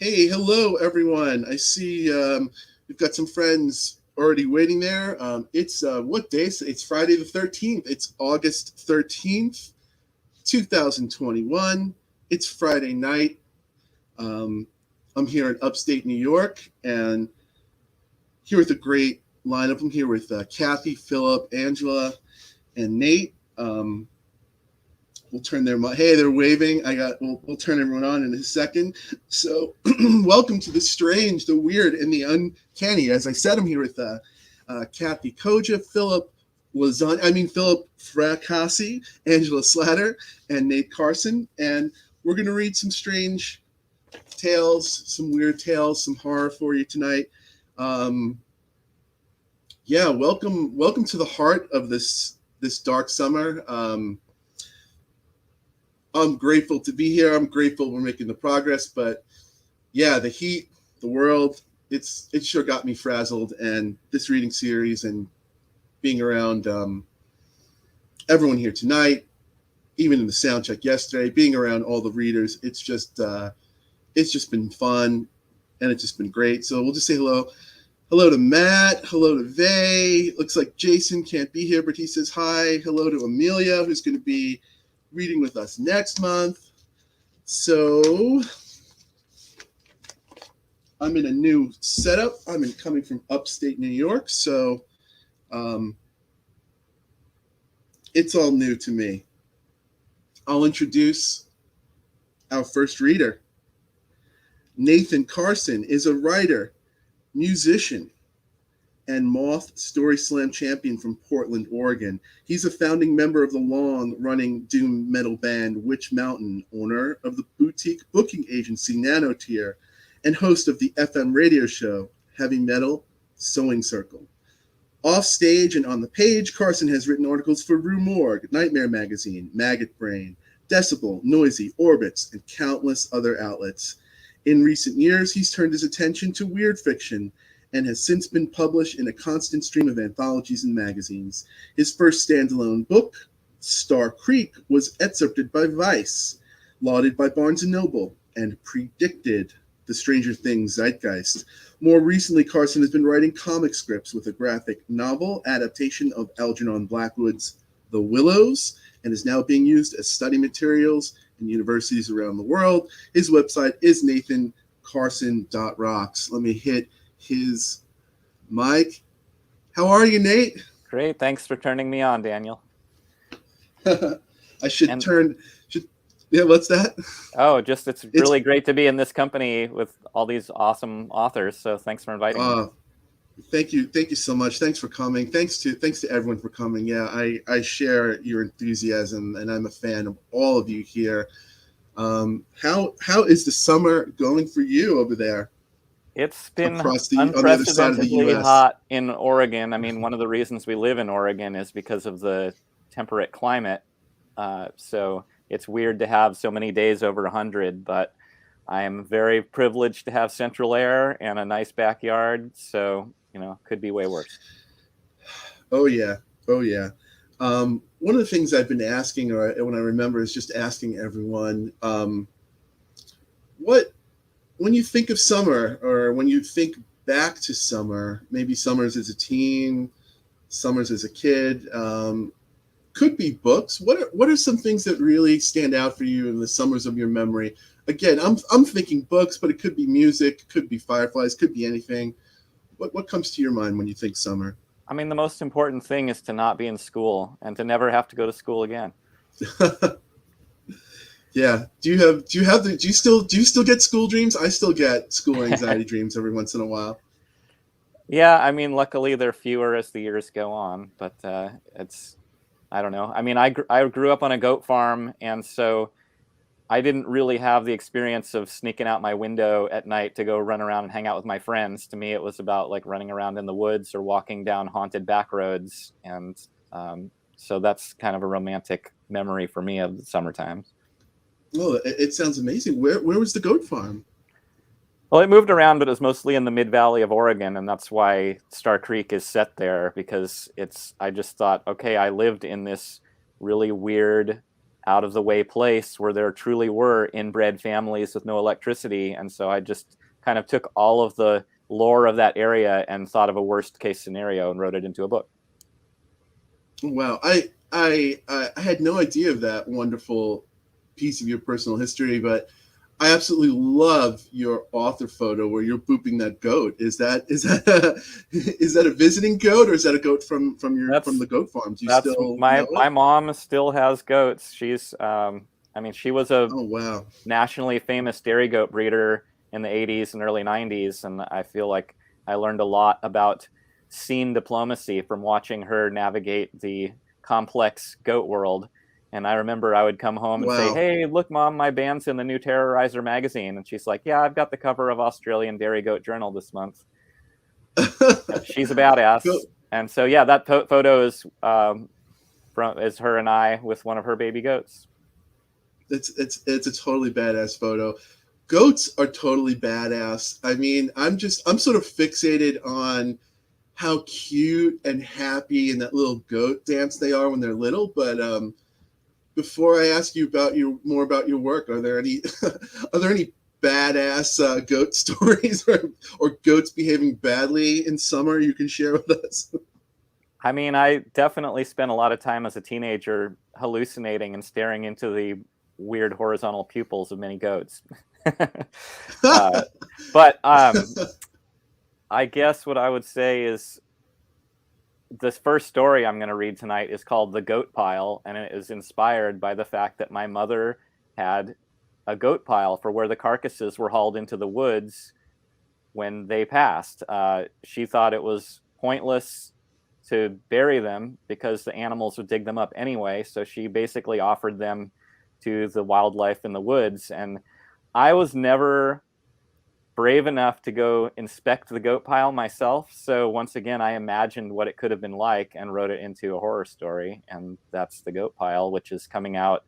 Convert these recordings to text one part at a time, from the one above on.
Hey, hello everyone. I see we've got some friends already waiting there. It's what day? It's Friday the 13th. It's August 13th, 2021. It's Friday night. Um, I'm here in upstate New York and here with a great lineup. I'm here with Kathy, Phillip, Angela, and Nate. We'll turn their hey, they're waving. We'll turn everyone on in a second. So welcome to the strange, the weird, and the uncanny. As I said, I'm here with Kathe Koja, Phillip Fracassi, Angela Slatter, and Nate Carson, and we're gonna read some strange tales, some weird tales, some horror for you tonight. um yeah, welcome to the heart of this dark summer. I'm grateful to be here. I'm grateful we're making the progress, but yeah, the heat, the world, it sure got me frazzled. And this reading series and being around everyone here tonight, even in the sound check yesterday, being around all the readers, it's just been fun, and it's just been great. So we'll just say hello to Matt, hello to Vay. Looks like Jason can't be here, but he says hi. Hello to Amelia, who's going to be reading with us next month. So I'm in a new setup. Coming from upstate New York, so it's all new to me. I'll introduce our first reader. Nathan Carson is a writer, musician, and Moth Story Slam champion from Portland, Oregon. He's a founding member of the long-running doom metal band Witch Mountain, owner of the boutique booking agency Nanotier, and host of the FM radio show Heavy Metal Sewing Circle. Off stage and on the page, Carson has written articles for Rue Morgue, Nightmare Magazine, Maggot Brain, Decibel, Noisy, Orbits, and countless other outlets. In recent years, he's turned his attention to weird fiction and has since been published in a constant stream of anthologies and magazines. His first standalone book, Star Creek, was excerpted by Vice, lauded by Barnes & Noble, and predicted the Stranger Things zeitgeist. More recently, Carson has been writing comic scripts with a graphic novel adaptation of Algernon Blackwood's The Willows, and is now being used as study materials in universities around the world. His website is nathancarson.rocks. Let me hit his mic. How are you, Nate? Great. Thanks for turning me on, Daniel. I should turn. Yeah, what's that? Oh, it's really great to be in this company with all these awesome authors. So thanks for inviting me. Thank you so much. Thanks for coming. Thanks to everyone for coming. Yeah, I share your enthusiasm, and I'm a fan of all of you here. How is the summer going for you over there? It's been unprecedentedly hot in Oregon. I mean, one of the reasons we live in Oregon is because of the temperate climate. So it's weird to have so many days over 100, but I am very privileged to have central air and a nice backyard. So, could be way worse. Oh, yeah. One of the things I've been asking, or when I remember, is just asking everyone, when you think of summer, or when you think back to summer, maybe summers as a teen, summers as a kid, could be books. What are some things that really stand out for you in the summers of your memory? Again, I'm thinking books, but it could be music, could be fireflies, could be anything. What comes to your mind when you think summer? I mean, the most important thing is to not be in school and to never have to go to school again. Yeah. Do you still get school dreams? I still get school anxiety dreams every once in a while. Yeah, I mean, luckily they're fewer as the years go on, but I don't know. I mean, I grew up on a goat farm, and so I didn't really have the experience of sneaking out my window at night to go run around and hang out with my friends. To me, it was about like running around in the woods or walking down haunted back roads, and so that's kind of a romantic memory for me of the summer times. Oh, it sounds amazing. Where was the goat farm? Well, it moved around, but it was mostly in the mid-valley of Oregon, and that's why Star Creek is set there, because I just thought, okay, I lived in this really weird out of the way place where there truly were inbred families with no electricity. And so I just kind of took all of the lore of that area and thought of a worst case scenario and wrote it into a book. Wow, I had no idea of that wonderful piece of your personal history, but I absolutely love your author photo where you're booping that goat. Is that a visiting goat, or is that a goat from the goat farm? Do you That's still know my it? mom still has goats. She's I mean, she was a Oh wow. nationally famous dairy goat breeder in the 80s and early 90s, and I feel like I learned a lot about scene diplomacy from watching her navigate the complex goat world. And I remember I would come home and say, Wow. "Hey, look, Mom, my band's in the new Terrorizer magazine." And she's like, "Yeah, I've got the cover of Australian Dairy Goat Journal this month." She's a badass. Goat. And so, yeah, that photo is her and I with one of her baby goats. It's a totally badass photo. Goats are totally badass. I mean, I'm sort of fixated on how cute and happy and that little goat dance they are when they're little. But before I ask you about more about your work, are there any are there any badass goat stories or goats behaving badly in summer you can share with us? I mean, I definitely spent a lot of time as a teenager hallucinating and staring into the weird horizontal pupils of many goats. uh, but I guess what I would say is this first story I'm going to read tonight is called The Goat Pile, and it is inspired by the fact that my mother had a goat pile for where the carcasses were hauled into the woods when they passed. She thought it was pointless to bury them because the animals would dig them up anyway. So she basically offered them to the wildlife in the woods. And I was never brave enough to go inspect the goat pile myself. So once again, I imagined what it could have been like and wrote it into a horror story. And that's The Goat Pile, which is coming out,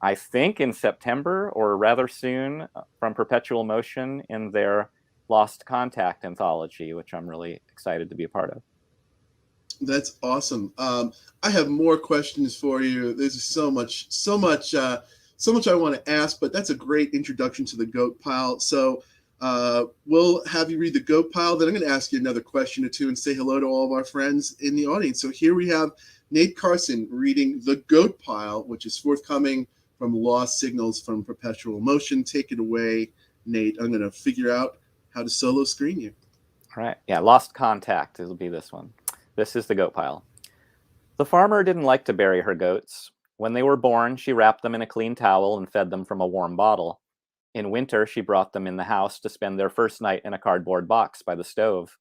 I think, in September or rather soon from Perpetual Motion in their Lost Contact anthology, which I'm really excited to be a part of. That's awesome. I have more questions for you. There's so much I want to ask, but that's a great introduction to the goat pile. So we'll have you read the goat pile. Then I'm going to ask you another question or two and say hello to all of our friends in the audience. So here we have Nate Carson reading the goat pile, which is forthcoming from Lost Signals from Perpetual Motion. Take it away, Nate. I'm going to figure out how to solo screen you. All right. Yeah, Lost Contact. It'll be this one. This is the goat pile. The farmer didn't like to bury her goats. When they were born, she wrapped them in a clean towel and fed them from a warm bottle. In winter, she brought them in the house to spend their first night in a cardboard box by the stove.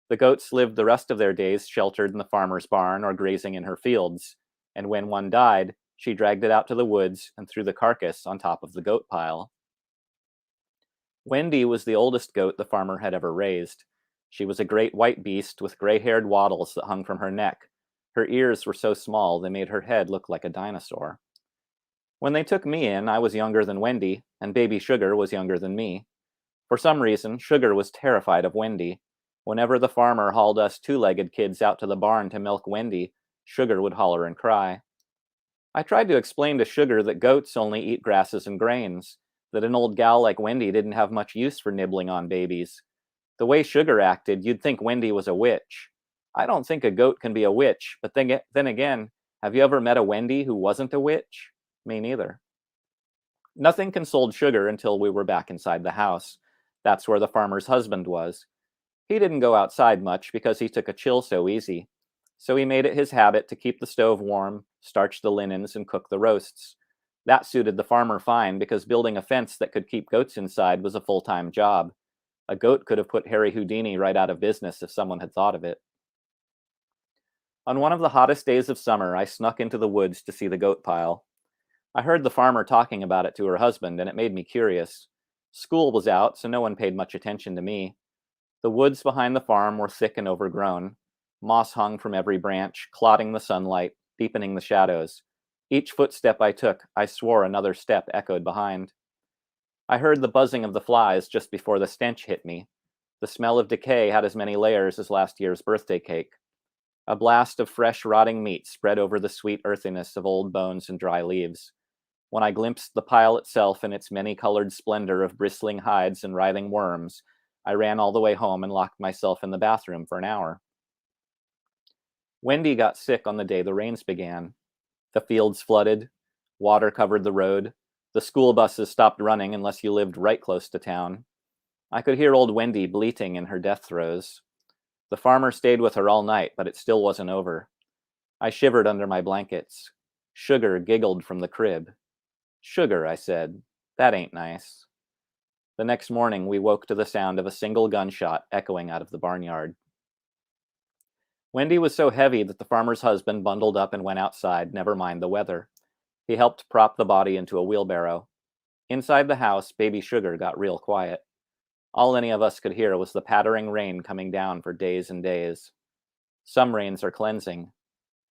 The goats lived the rest of their days sheltered in the farmer's barn or grazing in her fields, and when one died, she dragged it out to the woods and threw the carcass on top of the goat pile. Wendy was the oldest goat the farmer had ever raised. She was a great white beast with gray-haired wattles that hung from her neck. Her ears were so small they made her head look like a dinosaur. When they took me in, I was younger than Wendy, and baby Sugar was younger than me. For some reason, Sugar was terrified of Wendy. Whenever the farmer hauled us two-legged kids out to the barn to milk Wendy, Sugar would holler and cry. I tried to explain to Sugar that goats only eat grasses and grains, that an old gal like Wendy didn't have much use for nibbling on babies. The way Sugar acted, you'd think Wendy was a witch. I don't think a goat can be a witch, but then again, have you ever met a Wendy who wasn't a witch? Me neither. Nothing consoled Sugar until we were back inside the house. That's where the farmer's husband was. He didn't go outside much because he took a chill so easy. So he made it his habit to keep the stove warm, starch the linens, and cook the roasts. That suited the farmer fine because building a fence that could keep goats inside was a full-time job. A goat could have put Harry Houdini right out of business if someone had thought of it. On one of the hottest days of summer, I snuck into the woods to see the goat pile. I heard the farmer talking about it to her husband, and it made me curious. School was out, so no one paid much attention to me. The woods behind the farm were thick and overgrown. Moss hung from every branch, clotting the sunlight, deepening the shadows. Each footstep I took, I swore another step echoed behind. I heard the buzzing of the flies just before the stench hit me. The smell of decay had as many layers as last year's birthday cake. A blast of fresh, rotting meat spread over the sweet earthiness of old bones and dry leaves. When I glimpsed the pile itself in its many-colored splendor of bristling hides and writhing worms, I ran all the way home and locked myself in the bathroom for an hour. Wendy got sick on the day the rains began. The fields flooded, water covered the road, the school buses stopped running unless you lived right close to town. I could hear old Wendy bleating in her death throes. The farmer stayed with her all night, but it still wasn't over. I shivered under my blankets. Sugar giggled from the crib. "Sugar," I said, "that ain't nice." The next morning, we woke to the sound of a single gunshot echoing out of the barnyard. Wendy was so heavy that the farmer's husband bundled up and went outside, never mind the weather. He helped prop the body into a wheelbarrow. Inside the house, baby Sugar got real quiet. All any of us could hear was the pattering rain coming down for days and days. Some rains are cleansing.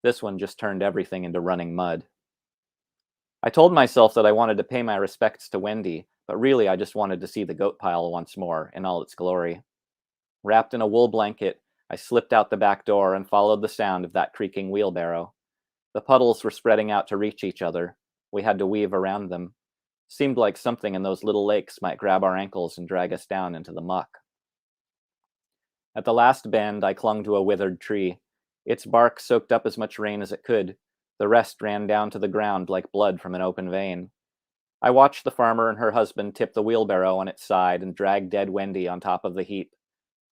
This one just turned everything into running mud. I told myself that I wanted to pay my respects to Wendy, but really I just wanted to see the goat pile once more in all its glory. Wrapped in a wool blanket, I slipped out the back door and followed the sound of that creaking wheelbarrow. The puddles were spreading out to reach each other. We had to weave around them. Seemed like something in those little lakes might grab our ankles and drag us down into the muck. At the last bend, I clung to a withered tree. Its bark soaked up as much rain as it could. The rest ran down to the ground like blood from an open vein. I watched the farmer and her husband tip the wheelbarrow on its side and drag dead Wendy on top of the heap.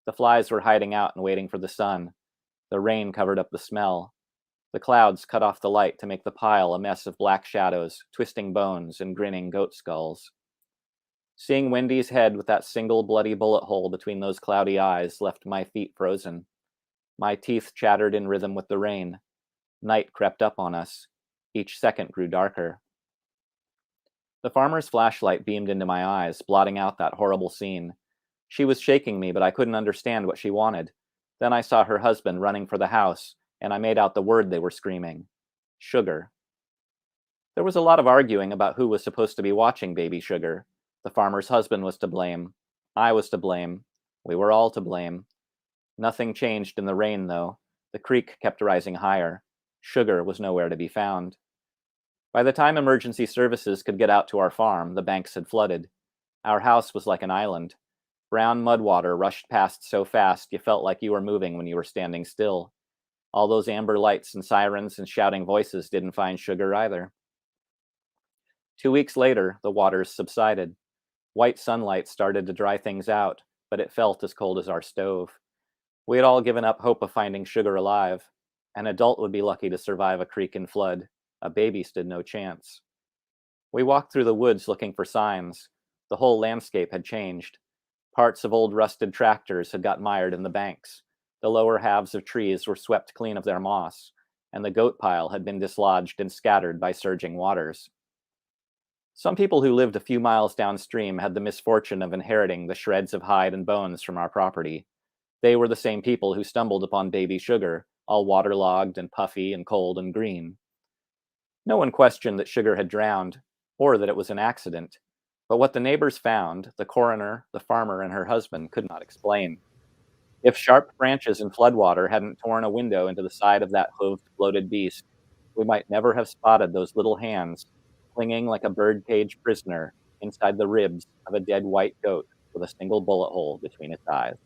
The flies were hiding out and waiting for the sun. The rain covered up the smell. The clouds cut off the light to make the pile a mess of black shadows, twisting bones, and grinning goat skulls. Seeing Wendy's head with that single bloody bullet hole between those cloudy eyes left my feet frozen. My teeth chattered in rhythm with the rain. Night crept up on us. Each second grew darker. The farmer's flashlight beamed into my eyes, blotting out that horrible scene. She was shaking me, but I couldn't understand what she wanted. Then I saw her husband running for the house, and I made out the word they were screaming. Sugar. There was a lot of arguing about who was supposed to be watching baby Sugar. The farmer's husband was to blame. I was to blame. We were all to blame. Nothing changed in the rain, though. The creek kept rising higher. Sugar was nowhere to be found. By the time emergency services could get out to our farm, the banks had flooded. Our house was like an island. Brown mud water rushed past so fast you felt like you were moving when you were standing still. All those amber lights and sirens and shouting voices didn't find Sugar either. 2 weeks later, the waters subsided. White sunlight started to dry things out, but it felt as cold as our stove. We had all given up hope of finding Sugar alive. An adult would be lucky to survive a creek and flood. A baby stood no chance. We walked through the woods looking for signs. The whole landscape had changed. Parts of old rusted tractors had got mired in the banks. The lower halves of trees were swept clean of their moss, and the goat pile had been dislodged and scattered by surging waters. Some people who lived a few miles downstream had the misfortune of inheriting the shreds of hide and bones from our property. They were the same people who stumbled upon baby Sugar, all waterlogged and puffy and cold and green. No one questioned that Sugar had drowned, or that it was an accident, but what the neighbors found, the coroner, the farmer, and her husband could not explain. If sharp branches and floodwater hadn't torn a window into the side of that hooved, bloated beast, we might never have spotted those little hands, clinging like a birdcage prisoner inside the ribs of a dead white goat with a single bullet hole between its eyes.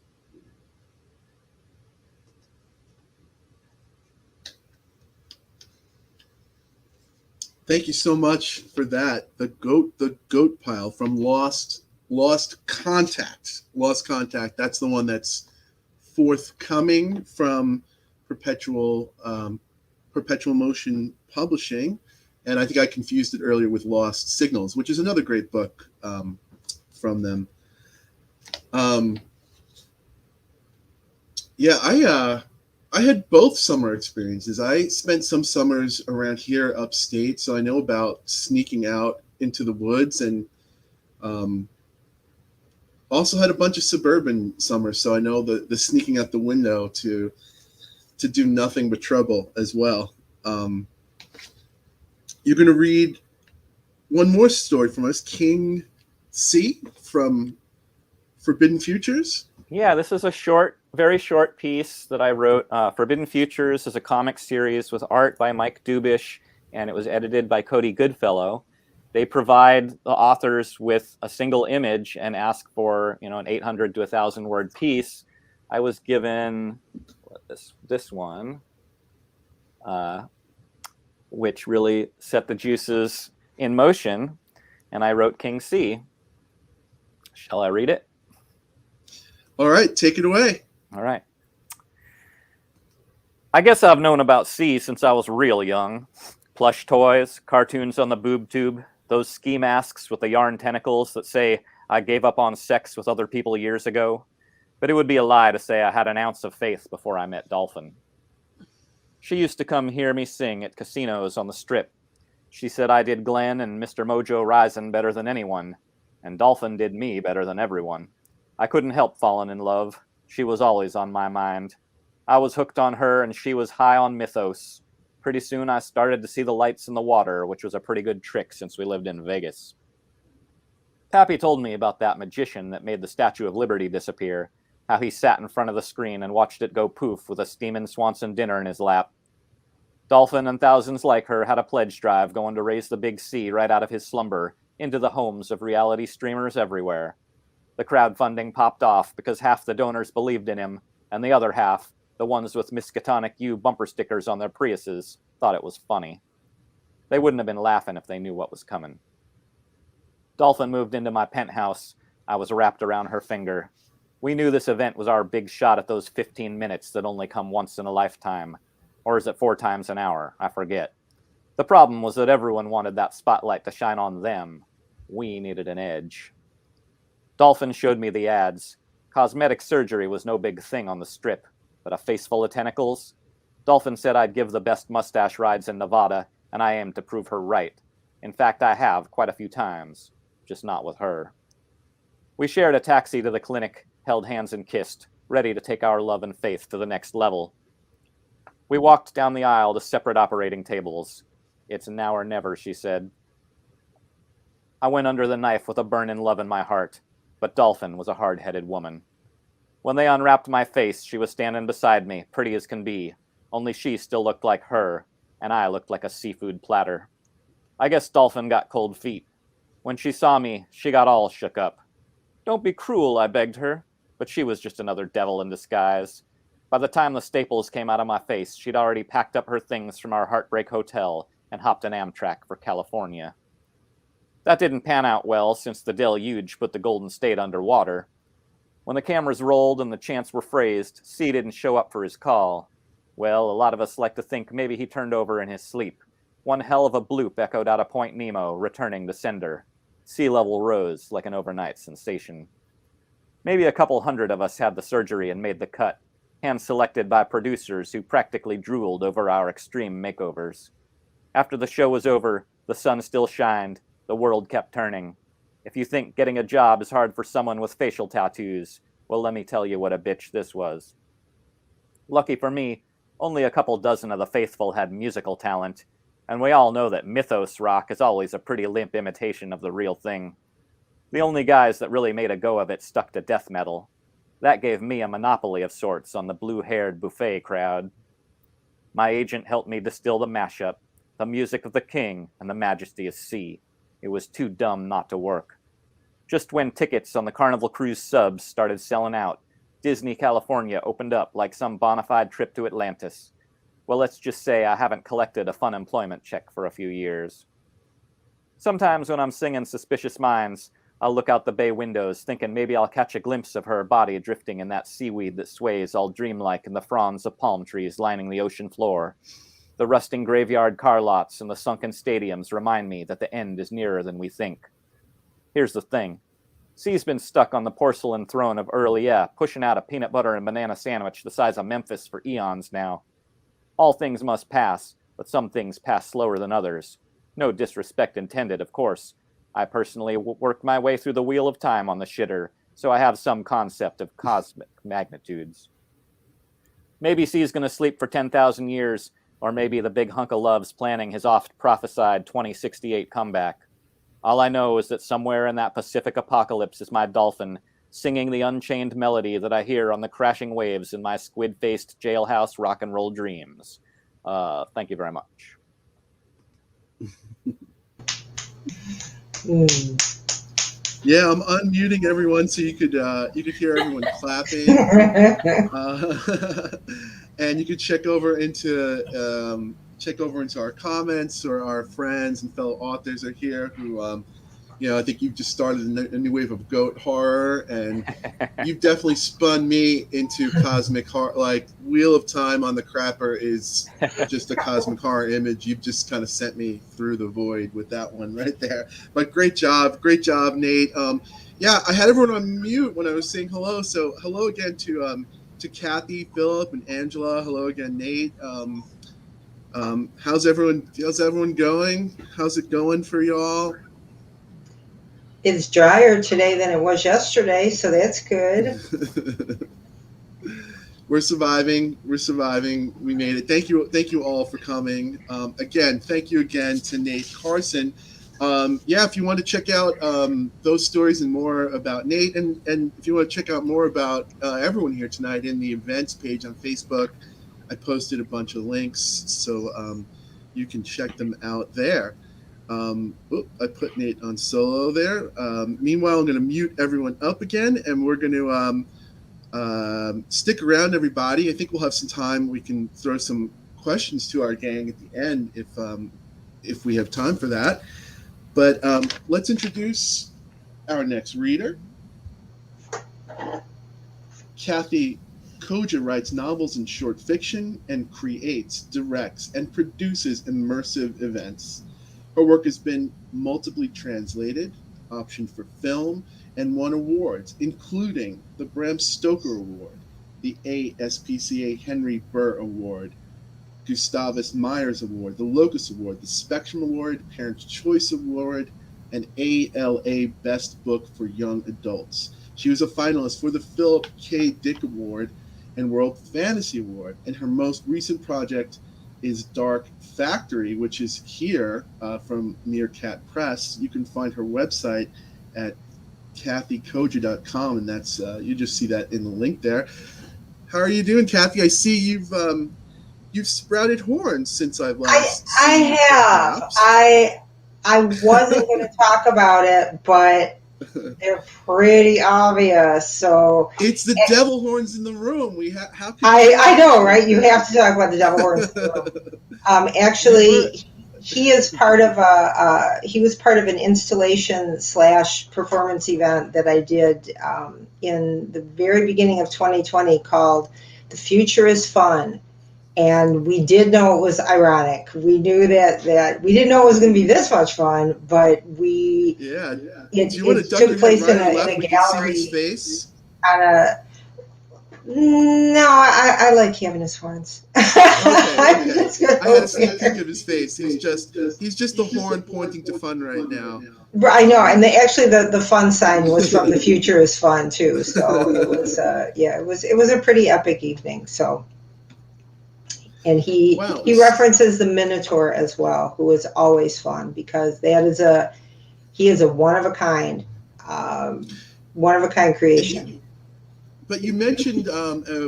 Thank you so much for that. The goat pile from Lost Contact. Lost Contact. That's the one that's forthcoming from Perpetual Perpetual Motion Publishing, and I think I confused it earlier with Lost Signals, which is another great book from them. Yeah, I had both summer experiences. I spent some summers around here upstate, so I know about sneaking out into the woods, and um, also had a bunch of suburban summers, so I know the sneaking out the window to do nothing but trouble as well. Um, you're going to read one more story from us, King C from Forbidden Futures. Yeah, this is a short, very short piece that I wrote. Forbidden Futures is a comic series with art by Mike Dubish, and it was edited by Cody Goodfellow. They provide the authors with a single image and ask for, an 800 to 1,000 word piece. I was given this one, which really set the juices in motion, and I wrote King C. Shall I read it? All right, take it away. All right. I guess I've known about C since I was real young. Plush toys, cartoons on the boob tube, those ski masks with the yarn tentacles that say I gave up on sex with other people years ago. But it would be a lie to say I had an ounce of faith before I met Dolphin. She used to come hear me sing at casinos on the Strip. She said I did Glenn and Mr. Mojo Rising better than anyone, and Dolphin did me better than everyone. I couldn't help falling in love. She was always on my mind. I was hooked on her, and she was high on mythos. Pretty soon I started to see the lights in the water, which was a pretty good trick since we lived in Vegas. Pappy told me about that magician that made the Statue of Liberty disappear, how he sat in front of the screen and watched it go poof with a steamin' Swanson dinner in his lap. Dolphin and thousands like her had a pledge drive going to raise the big C right out of his slumber into the homes of reality streamers everywhere. The crowdfunding popped off because half the donors believed in him, and the other half, the ones with Miskatonic U bumper stickers on their Priuses, thought it was funny. They wouldn't have been laughing if they knew what was coming. Dolphin moved into my penthouse. I was wrapped around her finger. We knew this event was our big shot at those 15 minutes that only come once in a lifetime. Or is it 4 times an hour? I forget. The problem was that everyone wanted that spotlight to shine on them. We needed an edge. Dolphin showed me the ads. Cosmetic surgery was no big thing on the Strip, but a face full of tentacles? Dolphin said I'd give the best mustache rides in Nevada, and I aimed to prove her right. In fact, I have quite a few times, just not with her. We shared a taxi to the clinic, held hands and kissed, ready to take our love and faith to the next level. We walked down the aisle to separate operating tables. It's now or never, she said. I went under the knife with a burning love in my heart, but Dolphin was a hard-headed woman. When they unwrapped my face, she was standing beside me, pretty as can be, only she still looked like her, and I looked like a seafood platter. I guess Dolphin got cold feet. When she saw me, she got all shook up. Don't be cruel, I begged her, but she was just another devil in disguise. By the time the staples came out of my face, she'd already packed up her things from our Heartbreak Hotel and hopped an Amtrak for California. That didn't pan out well since the deluge put the Golden State underwater. When the cameras rolled and the chants were phrased, C didn't show up for his call. Well, a lot of us like to think maybe he turned over in his sleep. One hell of a bloop echoed out of Point Nemo, returning to sender. Sea level rose like an overnight sensation. Maybe a couple hundred of us had the surgery and made the cut, hand-selected by producers who practically drooled over our extreme makeovers. After the show was over, the sun still shined, the world kept turning. If you think getting a job is hard for someone with facial tattoos, well, let me tell you what a bitch this was. Lucky for me, only a couple dozen of the faithful had musical talent, and we all know that mythos rock is always a pretty limp imitation of the real thing. The only guys that really made a go of it stuck to death metal. That gave me a monopoly of sorts on the blue-haired buffet crowd. My agent helped me distill the mashup, the music of the king and the majesty of sea. It was too dumb not to work. Just when tickets on the Carnival Cruise subs started selling out, Disney California opened up like some bona fide trip to Atlantis. Well, let's just say I haven't collected a fun employment check for a few years. Sometimes when I'm singing Suspicious Minds, I'll look out the bay windows thinking maybe I'll catch a glimpse of her body drifting in that seaweed that sways all dreamlike in the fronds of palm trees lining the ocean floor. The rusting graveyard car lots and the sunken stadiums remind me that the end is nearer than we think. Here's the thing. C's been stuck on the porcelain throne of Earlier, pushing out a peanut butter and banana sandwich the size of Memphis for eons now. All things must pass, but some things pass slower than others. No disrespect intended, of course. I personally worked my way through the wheel of time on the shitter, so I have some concept of cosmic magnitudes. Maybe C's going to sleep for 10,000 years, or maybe the big hunk of love's planning his oft-prophesied 2068 comeback. All I know is that somewhere in that Pacific apocalypse is my dolphin, singing the unchained melody that I hear on the crashing waves in my squid-faced jailhouse rock and roll dreams. Thank you very much. Mm. Yeah, I'm unmuting everyone so you could hear everyone clapping. And you could check over into our comments, or our friends and fellow authors are here who I think you've just started a new wave of goat horror, and you've definitely spun me into cosmic horror. Like Wheel of Time on the Crapper is just a cosmic horror image. You've just kind of sent me through the void with that one right there. But great job, Nate. Yeah, I had everyone on mute when I was saying hello. So hello again to Kathe, Phillip, and Angela. Hello again, Nate. How's everyone going? How's it going for y'all? It's drier today than it was yesterday, so that's good. We're surviving. We made it. Thank you all for coming. Again, thank you again to Nate Carson. Yeah, if you want to check out those stories and more about Nate, and if you want to check out more about everyone here tonight, in the events page on Facebook, I posted a bunch of links, so you can check them out there. I put Nate on solo there. Meanwhile, I'm going to mute everyone up again, and we're going to stick around, everybody. I think we'll have some time. We can throw some questions to our gang at the end if we have time for that. But let's introduce our next reader. Kathe Koja writes novels and short fiction, and creates, directs, and produces immersive events. Her work has been multiply translated, optioned for film, and won awards, including the Bram Stoker Award, the ASPCA Henry Burr Award, Gustavus Myers Award, the Locus Award, the Spectrum Award, Parents' Choice Award, and ALA Best Book for Young Adults. She was a finalist for the Philip K. Dick Award and World Fantasy Award, and her most recent project is Dark Factory, which is here from Meerkat Press. You can find her website at KatheKoja.com, and that's you just see that in the link there. How are you doing, Kathe? I see you've sprouted horns since I've last seen you, have. perhaps. I wasn't going to talk about it, but they're pretty obvious. So it's the devil horns in the room. How can I know, right? You have to talk about the devil horns in the room. Actually, he is part of he was part of an installation / performance event that I did in the very beginning of 2020 called "The Future is Fun." And we did know it was ironic. We knew that we didn't know it was going to be this much fun, but it took place in a gallery. Face? No, I like having his horns. Okay. I had a sneak peek of his face. He's just the horn pointing to fun right now. I know, and actually the fun sign was from "The Future is Fun" too. So it was it was a pretty epic evening. So. And he references the Minotaur as well, who is always fun because he is a one of a kind creation. But you mentioned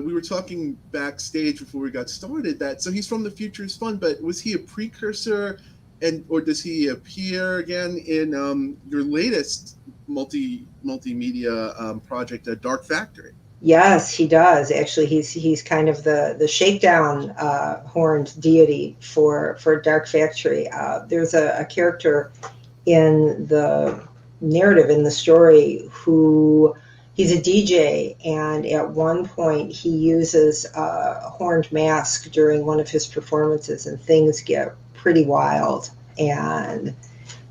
we were talking backstage before we got started so he's from The Future is Fun. But was he a precursor, or does he appear again in your latest multimedia project, Dark Factory? Yes, he does. Actually, he's kind of the shakedown horned deity for Dark Factory. There's a character in the narrative, in the story, who he's a DJ, and at one point he uses a horned mask during one of his performances, and things get pretty wild. And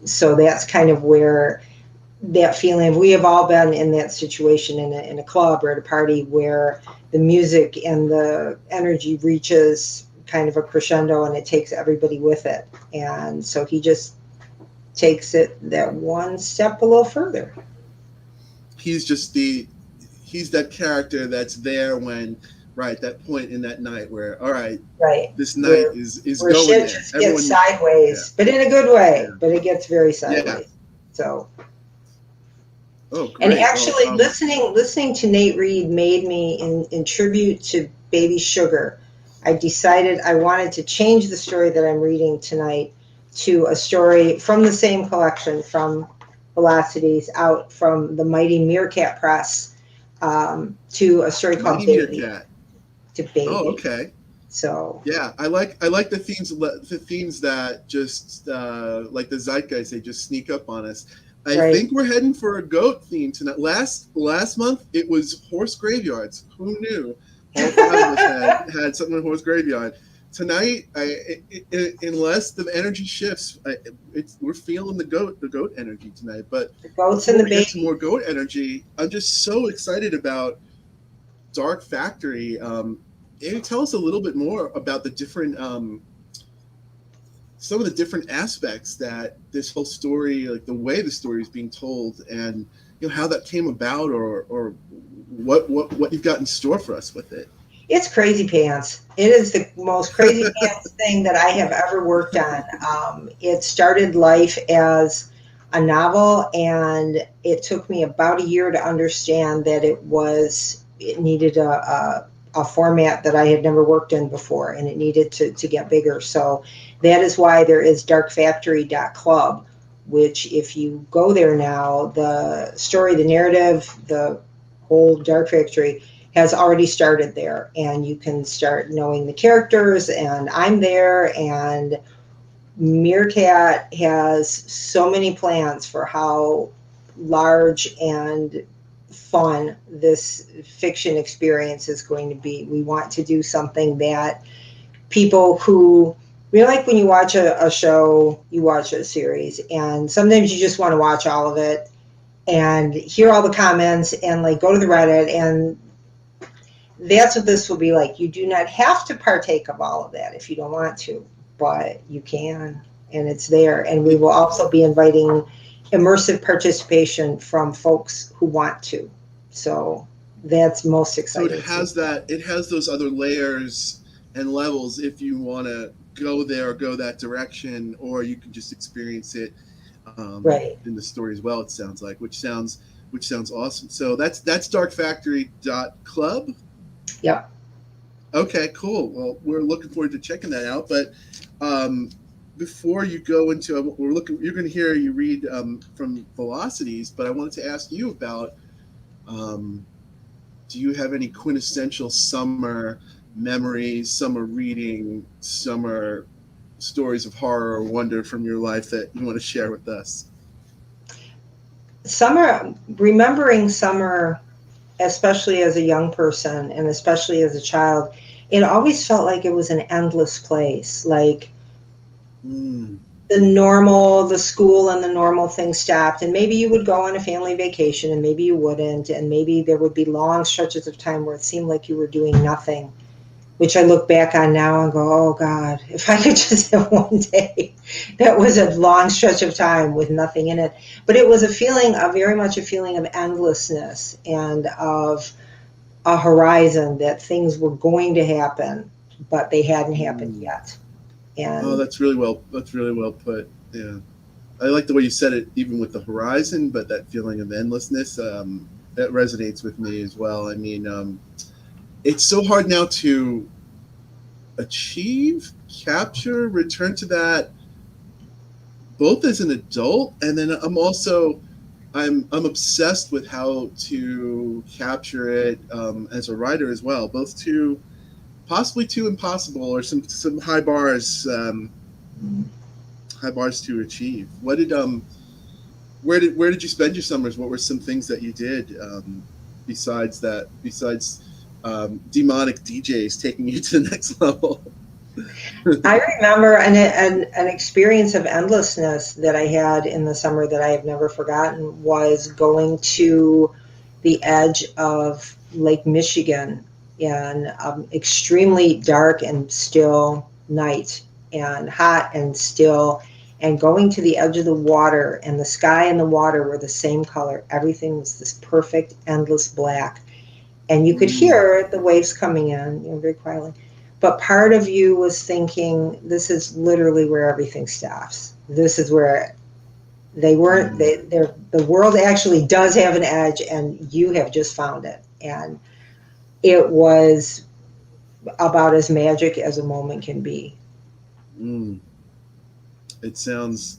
so that's kind of where that feeling, we have all been in that situation in a club or at a party where the music and the energy reaches kind of a crescendo and it takes everybody with it. And so he just takes it that one step a little further. He's that character that's there when, that point in that night where, all right, this night is where going shit there. Just gets sideways, but in a good way, but it gets very sideways. Yeah. So. Oh, great. And actually, listening to Nate read made me, in tribute to Baby Sugar, I decided I wanted to change the story that I'm reading tonight to a story from the same collection, from Velocities, out from the mighty Meerkat Press, to a story called Mighty Baby. Meerkat. To Baby. Oh, okay. So yeah, I like the themes that just like the zeitgeist, they just sneak up on us. I right. think we're heading for a goat theme tonight. Last month it was horse graveyards. Who knew? All five of us had something in horse graveyard. Tonight, unless the energy shifts, we're feeling the goat energy tonight. But the goats before and the we baby. get to more goat energy, I'm just so excited about Dark Factory. Maybe tell us a little bit more about the different, some of the different aspects that this whole story, like the way the story is being told, and how that came about, or what you've got in store for us with it. It's crazy pants. It is the most crazy pants thing that I have ever worked on. It started life as a novel, and it took me about a year to understand that it needed a format that I had never worked in before, and it needed to get bigger. So that is why there is darkfactory.club, which if you go there now, the story, the narrative, the whole Dark Factory has already started there, and you can start knowing the characters, and I'm there, and Meerkat has so many plans for how large and fun this fiction experience is going to be. We want to do something that people who, like when you watch a show, you watch a series, and sometimes you just want to watch all of it and hear all the comments and like go to the Reddit, and that's what this will be like. You do not have to partake of all of that if you don't want to, but you can, and it's there. And we will also be inviting immersive participation from folks who want to. So that's most exciting. So it has those other layers and levels if you want to go there or go that direction, or you can just experience it right in the story as well. It sounds like, which sounds awesome. So that's darkfactory.club. Yep. Okay, cool. Well, we're looking forward to checking that out. But before you go into, you're going to hear you read from Velocities. But I wanted to ask you about, do you have any quintessential summer memories, summer reading, summer stories of horror or wonder from your life that you want to share with us? Remembering summer, especially as a young person and especially as a child, it always felt like it was an endless place. Like the school and the normal things stopped, and maybe you would go on a family vacation and maybe you wouldn't, and maybe there would be long stretches of time where it seemed like you were doing nothing, which I look back on now and go, oh God, if I could just have one day that was a long stretch of time with nothing in it. But it was very much a feeling of endlessness and of a horizon that things were going to happen, but they hadn't happened yet. And that's really well put. Yeah, I like the way you said it, even with the horizon, but that feeling of endlessness, that resonates with me as well. I mean, it's so hard now to achieve, capture, return to that, both as an adult, and then I'm obsessed with how to capture it as a writer as well, both to possibly too impossible or some high bars to achieve. Where did you spend your summers? What were some things that you did besides demonic DJs taking you to the next level? I remember an experience of endlessness that I had in the summer that I have never forgotten was going to the edge of Lake Michigan in extremely dark and still night, and hot and still, and going to the edge of the water, and the sky and the water were the same color. Everything was this perfect, endless black. And you could hear the waves coming in, very quietly. But part of you was thinking, this is literally where everything stops. This is where the world actually does have an edge, and you have just found it. And it was about as magic as a moment can be. It sounds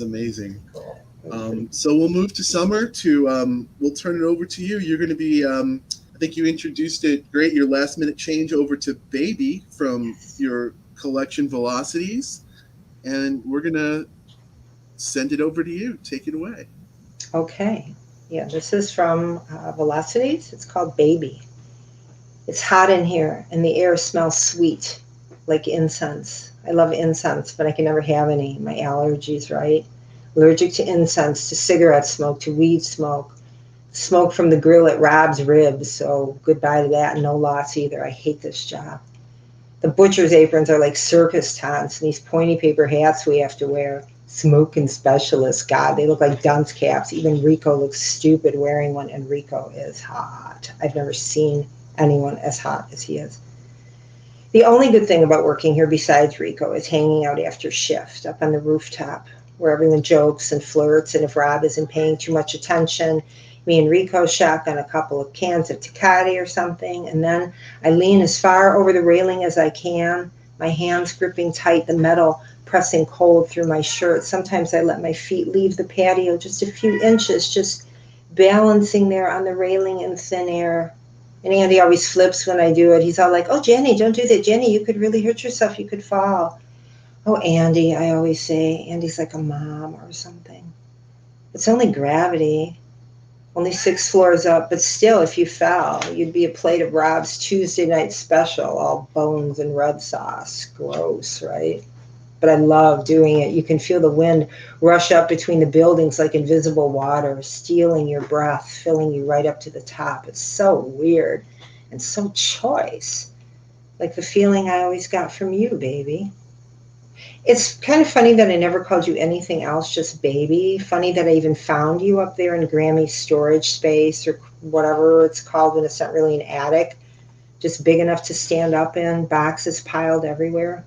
amazing. Cool. So we'll move to Summer. We'll turn it over to you. You're going to be. I think you introduced it great. Your last minute change over to Baby from your collection Velocities, and we're gonna send it over to you. Take it away. Okay. Yeah, this is from Velocities. It's called Baby. It's hot in here, and the air smells sweet, like incense. I love incense, but I can never have any. My allergies, right? Allergic to incense, to cigarette smoke, to weed smoke from the grill at Rob's Ribs. So goodbye to that. No loss either. I hate this job. The butcher's aprons are like circus taunts, and these pointy paper hats we have to wear. Smoking specialists. God, they look like dunce caps. Even Rico looks stupid wearing one, and Rico is hot. I've never seen anyone as hot as he is. The only good thing about working here besides Rico is hanging out after shift up on the rooftop where everyone jokes and flirts, and if Rob isn't paying too much attention, me and Rico shotgun a couple of cans of Tecate or something, and then I lean as far over the railing as I can, my hands gripping tight the metal, pressing cold through my shirt. Sometimes I let my feet leave the patio just a few inches, just balancing there on the railing in thin air. And Andy always flips when I do it. He's all like, "Oh, Jenny, don't do that. Jenny, you could really hurt yourself. You could fall." "Oh, Andy," I always say. Andy's like a mom or something. It's only gravity. Only 6 floors up, but still, if you fell, you'd be a plate of Rob's Tuesday night special, all bones and red sauce. Gross, right? But I love doing it. You can feel the wind rush up between the buildings like invisible water, stealing your breath, filling you right up to the top. It's so weird and so choice, like the feeling I always got from you, baby. It's kind of funny that I never called you anything else, just baby. Funny that I even found you up there in Grammy's storage space or whatever it's called when it's not really an attic, just big enough to stand up in, boxes piled everywhere.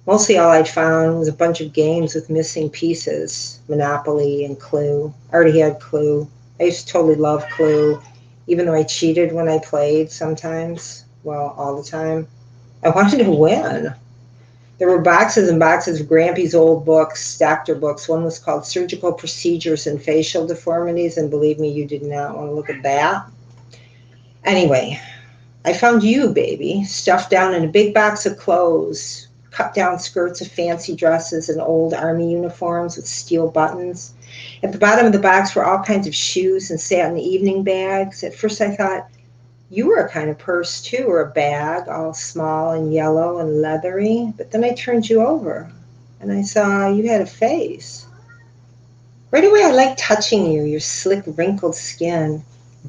Mostly all I'd found was a bunch of games with missing pieces, Monopoly and Clue. I already had Clue. I used to totally love Clue, even though I cheated when I played sometimes, well, all the time. I wanted to win. There were boxes and boxes of Grampy's old books, doctor books. One was called Surgical Procedures and Facial Deformities, and believe me, you did not want to look at that. Anyway, I found you, baby, stuffed down in a big box of clothes, cut down skirts of fancy dresses and old army uniforms with steel buttons. At the bottom of the box were all kinds of shoes and satin evening bags. At first I thought you were a kind of purse too, or a bag, all small and yellow and leathery. But then I turned you over and I saw you had a face. Right away I liked touching you, your slick wrinkled skin,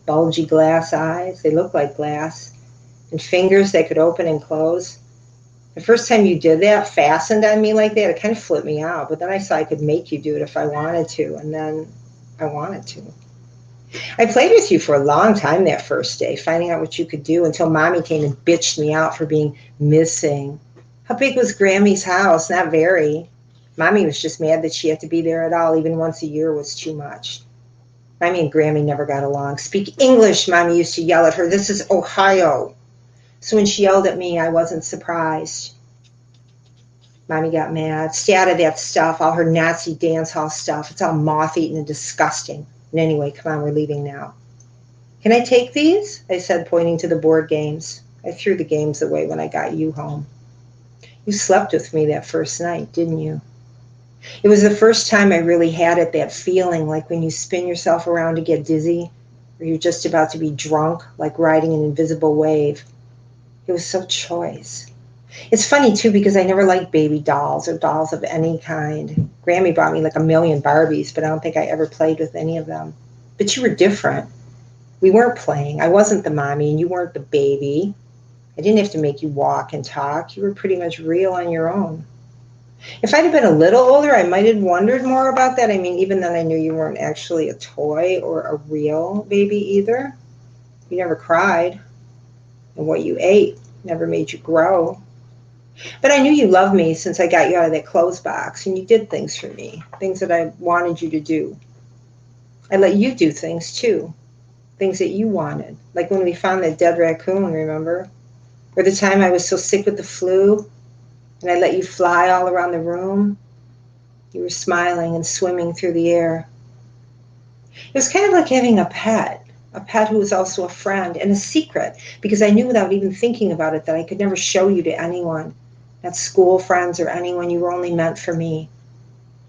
bulgy glass eyes, they look like glass, and fingers that could open and close. The first time you did that, fastened on me like that, it kind of flipped me out. But then I saw I could make you do it if I wanted to, and then I wanted to. I played with you for a long time that first day, finding out what you could do until Mommy came and bitched me out for being missing. How big was Grammy's house? Not very. Mommy was just mad that she had to be there at all. Even once a year was too much. Mommy and Grammy never got along. "Speak English," Mommy used to yell at her. "This is Ohio." So when she yelled at me, I wasn't surprised. Mommy got mad. "Stay out of that stuff, all her Nazi dance hall stuff. It's all moth-eaten and disgusting. And anyway, come on, we're leaving now." "Can I take these?" I said, pointing to the board games. I threw the games away when I got you home. You slept with me that first night, didn't you? It was the first time I really had it, that feeling like when you spin yourself around to get dizzy, or you're just about to be drunk, like riding an invisible wave. It was so choice. It's funny, too, because I never liked baby dolls or dolls of any kind. Grammy bought me like a million Barbies, but I don't think I ever played with any of them. But you were different. We weren't playing. I wasn't the mommy, and you weren't the baby. I didn't have to make you walk and talk. You were pretty much real on your own. If I'd have been a little older, I might have wondered more about that. I mean, even then I knew you weren't actually a toy or a real baby either. You never cried. And what you ate never made you grow. But I knew you loved me since I got you out of that clothes box, and you did things for me, things that I wanted you to do. I let you do things too, things that you wanted, like when we found that dead raccoon, remember? Or the time I was so sick with the flu, and I let you fly all around the room. You were smiling and swimming through the air. It was kind of like having a pet who was also a friend and a secret, because I knew without even thinking about it that I could never show you to anyone, not school friends or anyone. You were only meant for me.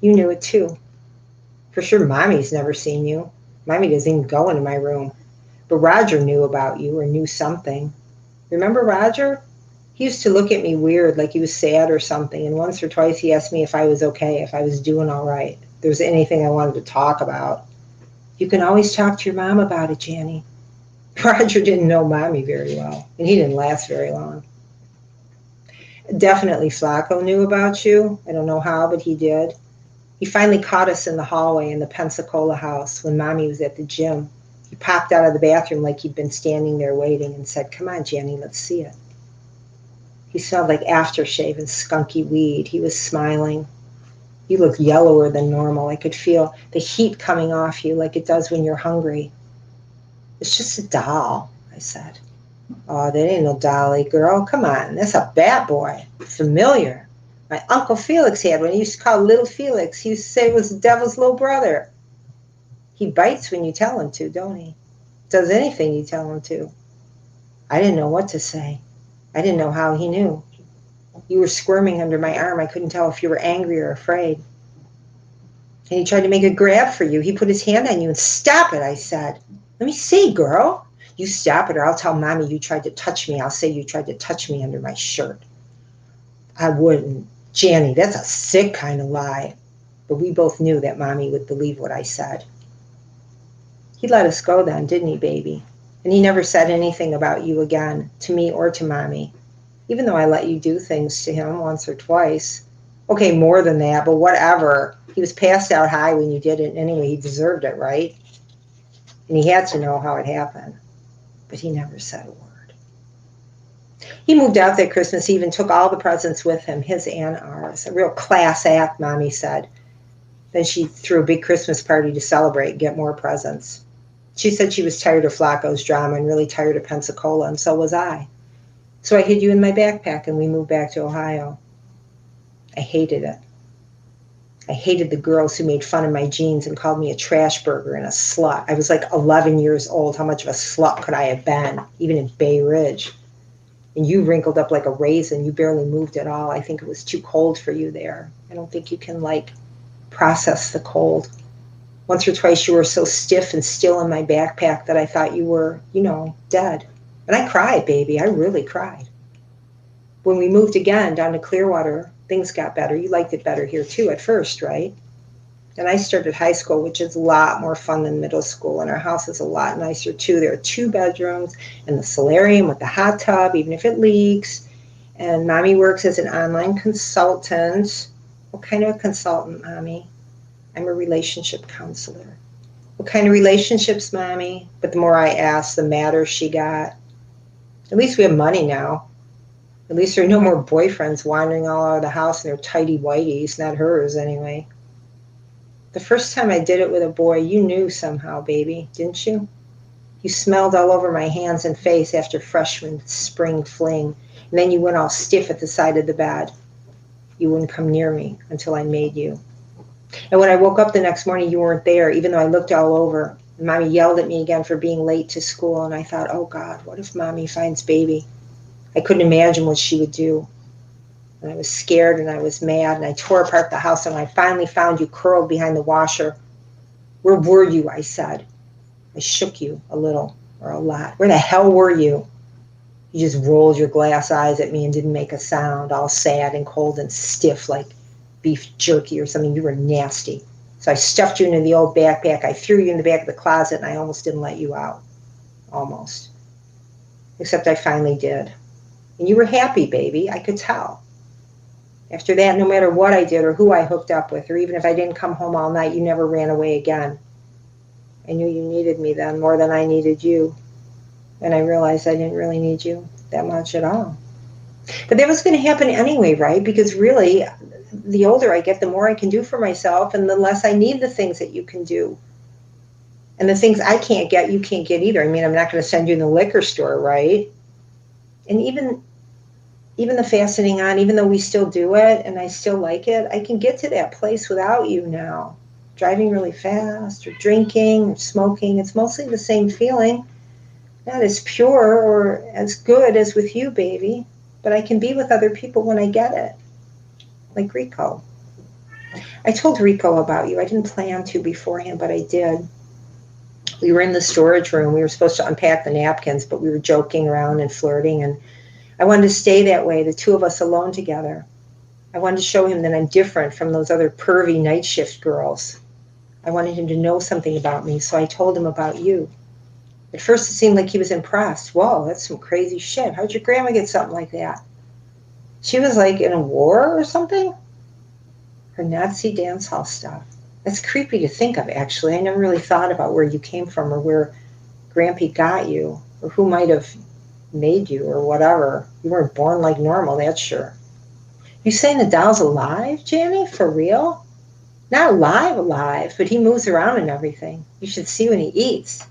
You knew it too. For sure, Mommy's never seen you. Mommy doesn't even go into my room. But Roger knew about you, or knew something. Remember Roger? He used to look at me weird, like he was sad or something, and once or twice he asked me if I was okay, if I was doing all right, if there was anything I wanted to talk about. You can always talk to your mom about it, Janny. Roger didn't know Mommy very well, and he didn't last very long. Definitely Flacco knew about you. I don't know how, but he did. He finally caught us in the hallway in the Pensacola house when Mommy was at the gym. He popped out of the bathroom like he'd been standing there waiting and said, "Come on, Janny, let's see it." He smelled like aftershave and skunky weed. He was smiling. You looked yellower than normal. I could feel the heat coming off you like it does when you're hungry. "It's just a doll," I said. "Oh, that ain't no dolly, girl. Come on, that's a bat boy. Familiar. My Uncle Felix had one. He used to call Little Felix. He used to say it was the devil's little brother. He bites when you tell him to, don't he? Does anything you tell him to." I didn't know what to say. I didn't know how he knew. You were squirming under my arm. I couldn't tell if you were angry or afraid. And he tried to make a grab for you. He put his hand on you and, "Stop it," I said. "Let me see, girl." "You stop it or I'll tell Mommy you tried to touch me. I'll say you tried to touch me under my shirt." "I wouldn't." "Janny, that's a sick kind of lie." But we both knew that Mommy would believe what I said. He let us go then, didn't he, baby? And he never said anything about you again, to me or to Mommy, even though I let you do things to him once or twice. Okay, more than that, but whatever. He was passed out high when you did it. Anyway, he deserved it, right? And he had to know how it happened. But he never said a word. He moved out that Christmas Eve and took all the presents with him, his and ours. A real class act, Mommy said. Then she threw a big Christmas party to celebrate and get more presents. She said she was tired of Flacco's drama and really tired of Pensacola, and so was I. So I hid you in my backpack and we moved back to Ohio. I hated it. I hated the girls who made fun of my jeans and called me a trash burger and a slut. I was like 11 years old. How much of a slut could I have been, even in Bay Ridge? And you wrinkled up like a raisin. You barely moved at all. I think it was too cold for you there. I don't think you can, process the cold. Once or twice you were so stiff and still in my backpack that I thought you were, dead. And I cried, baby. I really cried. When we moved again down to Clearwater, things got better. You liked it better here too at first, right? And I started high school, which is a lot more fun than middle school. And our house is a lot nicer too. There are 2 bedrooms and the solarium with the hot tub, even if it leaks. And Mommy works as an online consultant. What kind of a consultant, Mommy? I'm a relationship counselor. What kind of relationships, Mommy? But the more I asked, the madder she got. At least we have money now. At least there are no more boyfriends wandering all out of the house in their tighty whities, not hers anyway. The first time I did it with a boy, you knew somehow, baby, didn't you? You smelled all over my hands and face after freshman spring fling, and then you went all stiff at the side of the bed. You wouldn't come near me until I made you. And when I woke up the next morning, you weren't there, even though I looked all over. And Mommy yelled at me again for being late to school, and I thought, oh God, what if Mommy finds baby? I couldn't imagine what she would do. And I was scared and I was mad, and I tore apart the house, and I finally found you curled behind the washer. Where were you? I said. I shook you a little, or a lot. Where the hell were you? You just rolled your glass eyes at me and didn't make a sound, all sad and cold and stiff like beef jerky or something. You were nasty. So I stuffed you into the old backpack. I threw you in the back of the closet, and I almost didn't let you out. Almost. Except I finally did. And you were happy, baby. I could tell. After that, no matter what I did or who I hooked up with, or even if I didn't come home all night, you never ran away again. I knew you needed me then more than I needed you. And I realized I didn't really need you that much at all. But that was going to happen anyway, right? Because really, the older I get, the more I can do for myself, and the less I need the things that you can do. And the things I can't get, you can't get either. I mean, I'm not going to send you in the liquor store, right? And even even the fastening on, even though we still do it and I still like it, I can get to that place without you now. Driving really fast or drinking or smoking, it's mostly the same feeling. Not as pure or as good as with you, baby, but I can be with other people when I get it. Like Rico. I told Rico about you. I didn't plan to beforehand, but I did. We were in the storage room. We were supposed to unpack the napkins, but we were joking around and flirting, and I wanted to stay that way, the two of us alone together. I wanted to show him that I'm different from those other pervy night shift girls. I wanted him to know something about me, so I told him about you. At first, it seemed like he was impressed. Whoa, that's some crazy shit. How'd your grandma get something like that? She was like in a war or something? Her Nazi dance hall stuff. That's creepy to think of, actually. I never really thought about where you came from or where Grampy got you or who might have made you or whatever. You weren't born like normal, that's sure. You saying the doll's alive, Jamie? For real? Not alive, but he moves around and everything. You should see when he eats.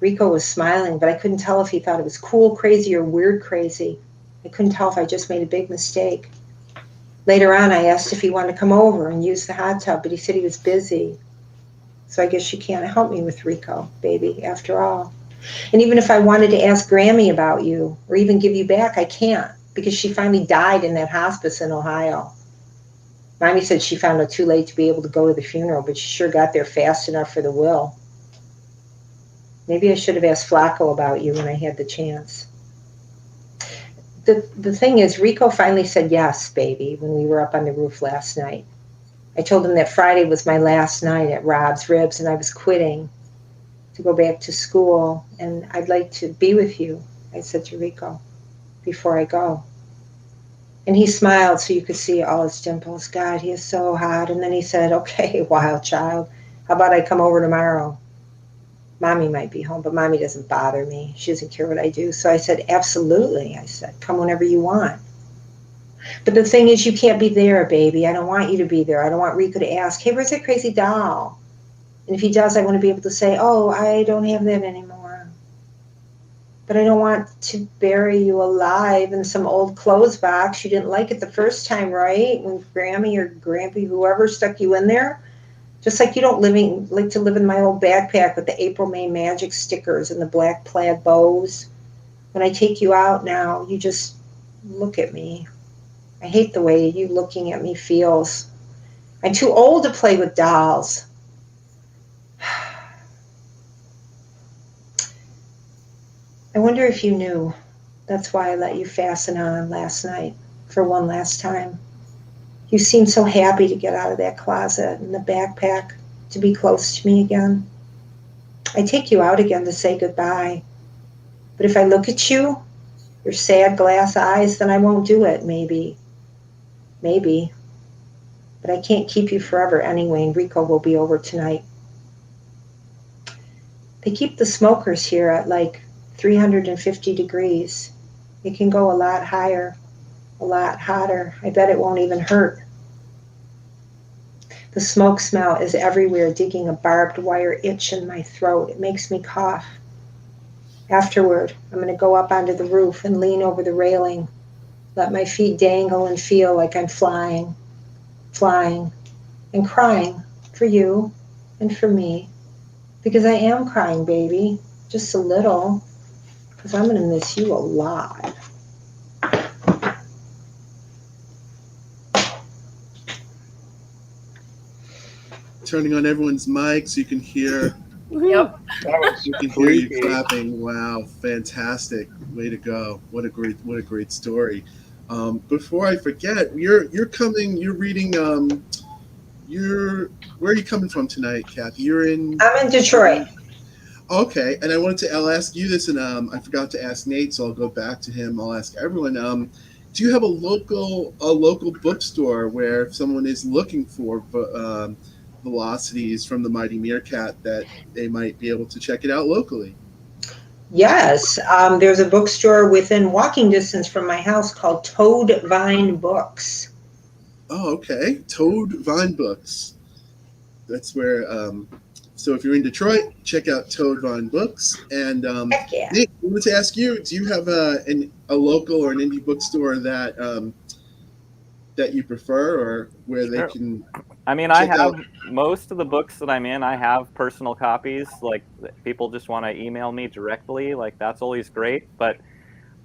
Rico was smiling, but I couldn't tell if he thought it was cool crazy or weird crazy. I couldn't tell if I just made a big mistake. Later on, I asked if he wanted to come over and use the hot tub, but he said he was busy. So I guess you can't help me with Rico, baby, after all. And even if I wanted to ask Grammy about you or even give you back, I can't because she finally died in that hospice in Ohio. Mommy said she found it too late to be able to go to the funeral, but she sure got there fast enough for the will. Maybe I should have asked Flacco about you when I had the chance. The thing is, Rico finally said yes, baby, when we were up on the roof last night. I told him that Friday was my last night at Rob's Ribs and I was quitting to go back to school, and I'd like to be with you, I said to Rico, before I go. And he smiled so you could see all his dimples. God, he is so hot. And then he said, okay, wild child, how about I come over tomorrow? Mommy might be home, but Mommy doesn't bother me. She doesn't care what I do. So I said, absolutely. I said, come whenever you want. But the thing is, you can't be there, baby. I don't want you to be there. I don't want Rico to ask, hey, where's that crazy doll? And if he does, I want to be able to say, oh, I don't have that anymore. But I don't want to bury you alive in some old clothes box. You didn't like it the first time, right? When Grammy or Grampy, whoever stuck you in there. Just like you don't like to live in my old backpack with the April, May magic stickers and the black plaid bows. When I take you out now, you just look at me. I hate the way you looking at me feels. I'm too old to play with dolls. I wonder if you knew. That's why I let you fasten on last night for one last time. You seemed so happy to get out of that closet and the backpack, to be close to me again. I take you out again to say goodbye. But if I look at you, your sad glass eyes, then I won't do it, maybe. Maybe. But I can't keep you forever anyway, and Rico will be over tonight. They keep the smokers here at like 350 degrees. It can go a lot higher, a lot hotter. I bet it won't even hurt. The smoke smell is everywhere, digging a barbed wire itch in my throat. It makes me cough. Afterward, I'm going to go up onto the roof and lean over the railing, let my feet dangle and feel like I'm flying, and crying for you and for me. Because I am crying, baby, just a little, because I'm going to miss you a lot. Turning on everyone's mic so you can hear. Yep. You can hear you clapping. Wow, fantastic! Way to go! What a great story. Before I forget, you're reading. Where are you coming from tonight, Kathe? I'm in Detroit. Okay, and I'll ask you this, and I forgot to ask Nate, so I'll go back to him. I'll ask everyone. Do you have a local bookstore where if someone is looking for velocities from the Mighty Meerkat that they might be able to check it out locally? Yes, there's a bookstore within walking distance from my house called Toad Vine Books. Oh, okay. Toad Vine Books. That's where So if you're in Detroit, check out Toad Vine Books. And Heck yeah. Nate, I wanted to ask you: do you have a local or an indie bookstore that you prefer, or where they Sure. can I mean, I check have out? most of the books that I'm in. I have personal copies. Like people just want to email me directly. Like that's always great. But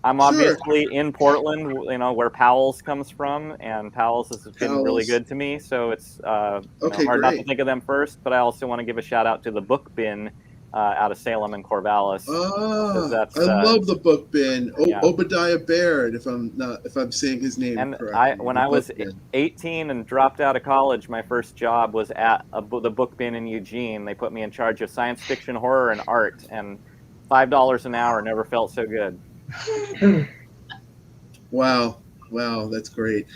I'm Sure, obviously in Portland, where Powell's comes from, and Powell's has been really Powell's. good to me. So it's Okay, hard not to great. think of them first. But I also want to give a shout out to the Book Bin out of Salem and Corvallis, because I that's love the book bin. yeah. Obadiah Baird, if I'm saying his name And correctly, when the I book was bin. 18 and dropped out of college, my first job was at the Book Bin in Eugene. They put me in charge of science fiction, horror, and art, and $5 an hour never felt so good. Wow, wow, that's great.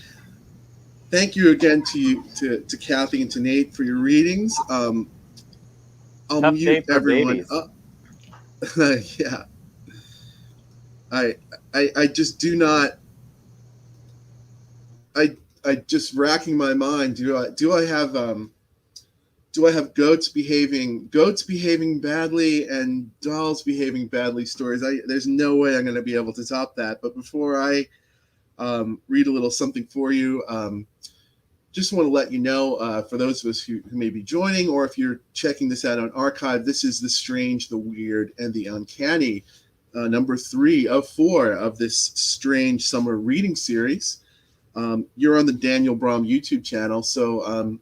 Thank you again to Kathe and to Nate for your readings. I'll Tough day mute for everyone babies. up. Yeah, I, I just do not. I just racking my mind. Do I have goats behaving badly and dolls behaving badly stories? There's no way I'm going to be able to top that. But before I read a little something for you, just want to let you know, for those of us who may be joining, or if you're checking this out on archive, this is the strange, the weird, and the uncanny, number 3 of 4 of this strange summer reading series. You're on the Daniel Braum YouTube channel, so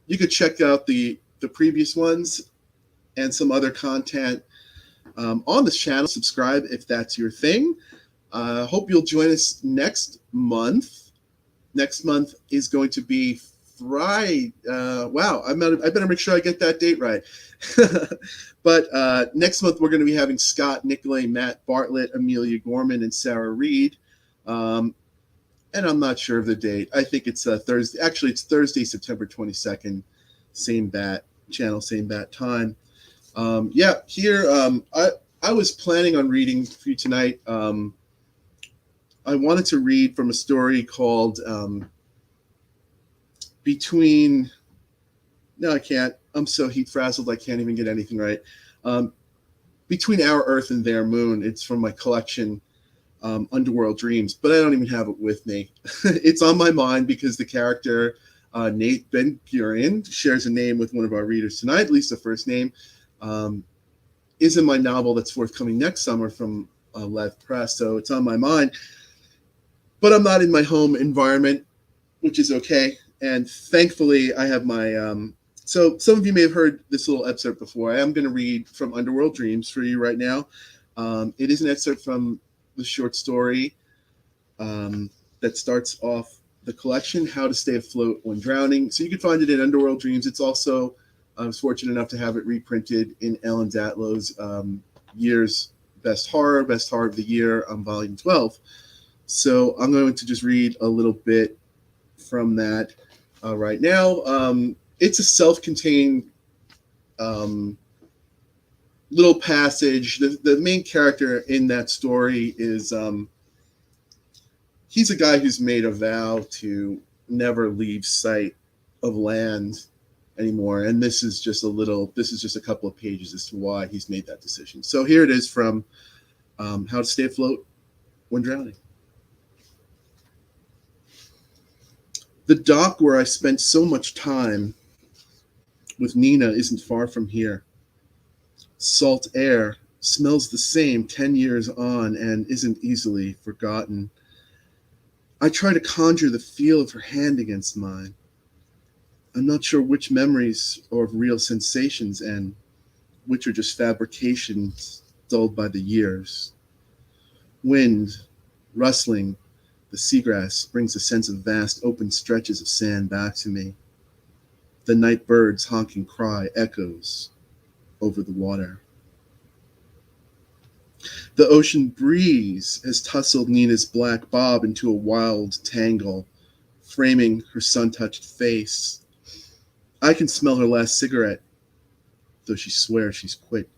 you could check out the previous ones and some other content on this channel. Subscribe if that's your thing. Hope you'll join us next month. Next month is going to be Friday. Wow, I better make sure I get that date right. But next month we're going to be having Scott Nicolay, Matt Bartlett, Amelia Gorman, and Sarah Reed. And I'm not sure of the date. I think it's Thursday. Actually, it's Thursday, September 22nd. Same bat channel, same bat time. Yeah, here I was planning on reading for you tonight. I wanted to read from a story called Between. No, I can't. I'm so heat frazzled. I can't even get anything right. Between Our Earth and Their Moon. It's from my collection, Underworld Dreams, but I don't even have it with me. It's on my mind because the character Nate Ben Gurion shares a name with one of our readers tonight, at least the first name, is in my novel that's forthcoming next summer from Lev Press. So it's on my mind, but I'm not in my home environment, which is okay. And thankfully, I have my. So some of you may have heard this little excerpt before. I am going to read from Underworld Dreams for you right now. It is an excerpt from the short story that starts off the collection, How to Stay Afloat When Drowning. So you can find it in Underworld Dreams. It's also, I was fortunate enough to have it reprinted in Ellen Datlow's year's Best Horror of the Year, Volume 12. So I'm going to just read a little bit from that right now. It's a self-contained little passage. The main character in that story is he's a guy who's made a vow to never leave sight of land anymore, and this is just a couple of pages as to why he's made that decision. So here it is from How to Stay Afloat When Drowning. The dock where I spent so much time with Nina isn't far from here. Salt air smells the same 10 years on and isn't easily forgotten. I try to conjure the feel of her hand against mine. I'm not sure which memories are of real sensations and which are just fabrications dulled by the years. Wind, rustling, the seagrass brings a sense of vast open stretches of sand back to me. The night bird's honking cry echoes over the water. The ocean breeze has tussled Nina's black bob into a wild tangle, framing her sun-touched face. I can smell her last cigarette, though she swears she's quit.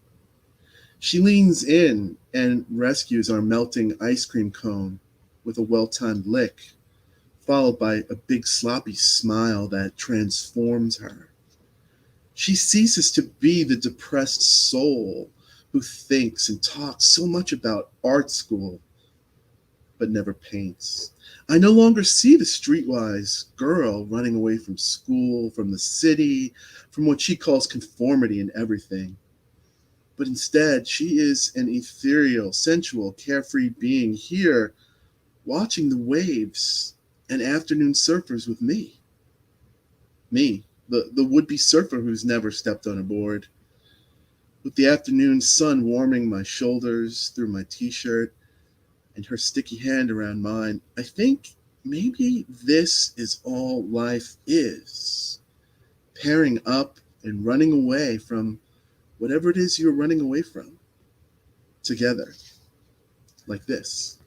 She leans in and rescues our melting ice cream cone with a well-timed lick, followed by a big sloppy smile that transforms her. She ceases to be the depressed soul who thinks and talks so much about art school but never paints. I no longer see the streetwise girl running away from school, from the city, from what she calls conformity and everything. But instead, she is an ethereal, sensual, carefree being here, watching the waves and afternoon surfers with me. Me, the would be surfer who's never stepped on a board. With the afternoon sun warming my shoulders through my t shirt and her sticky hand around mine, I think maybe this is all life is. Pairing up and running away from whatever it is you're running away from together, like this.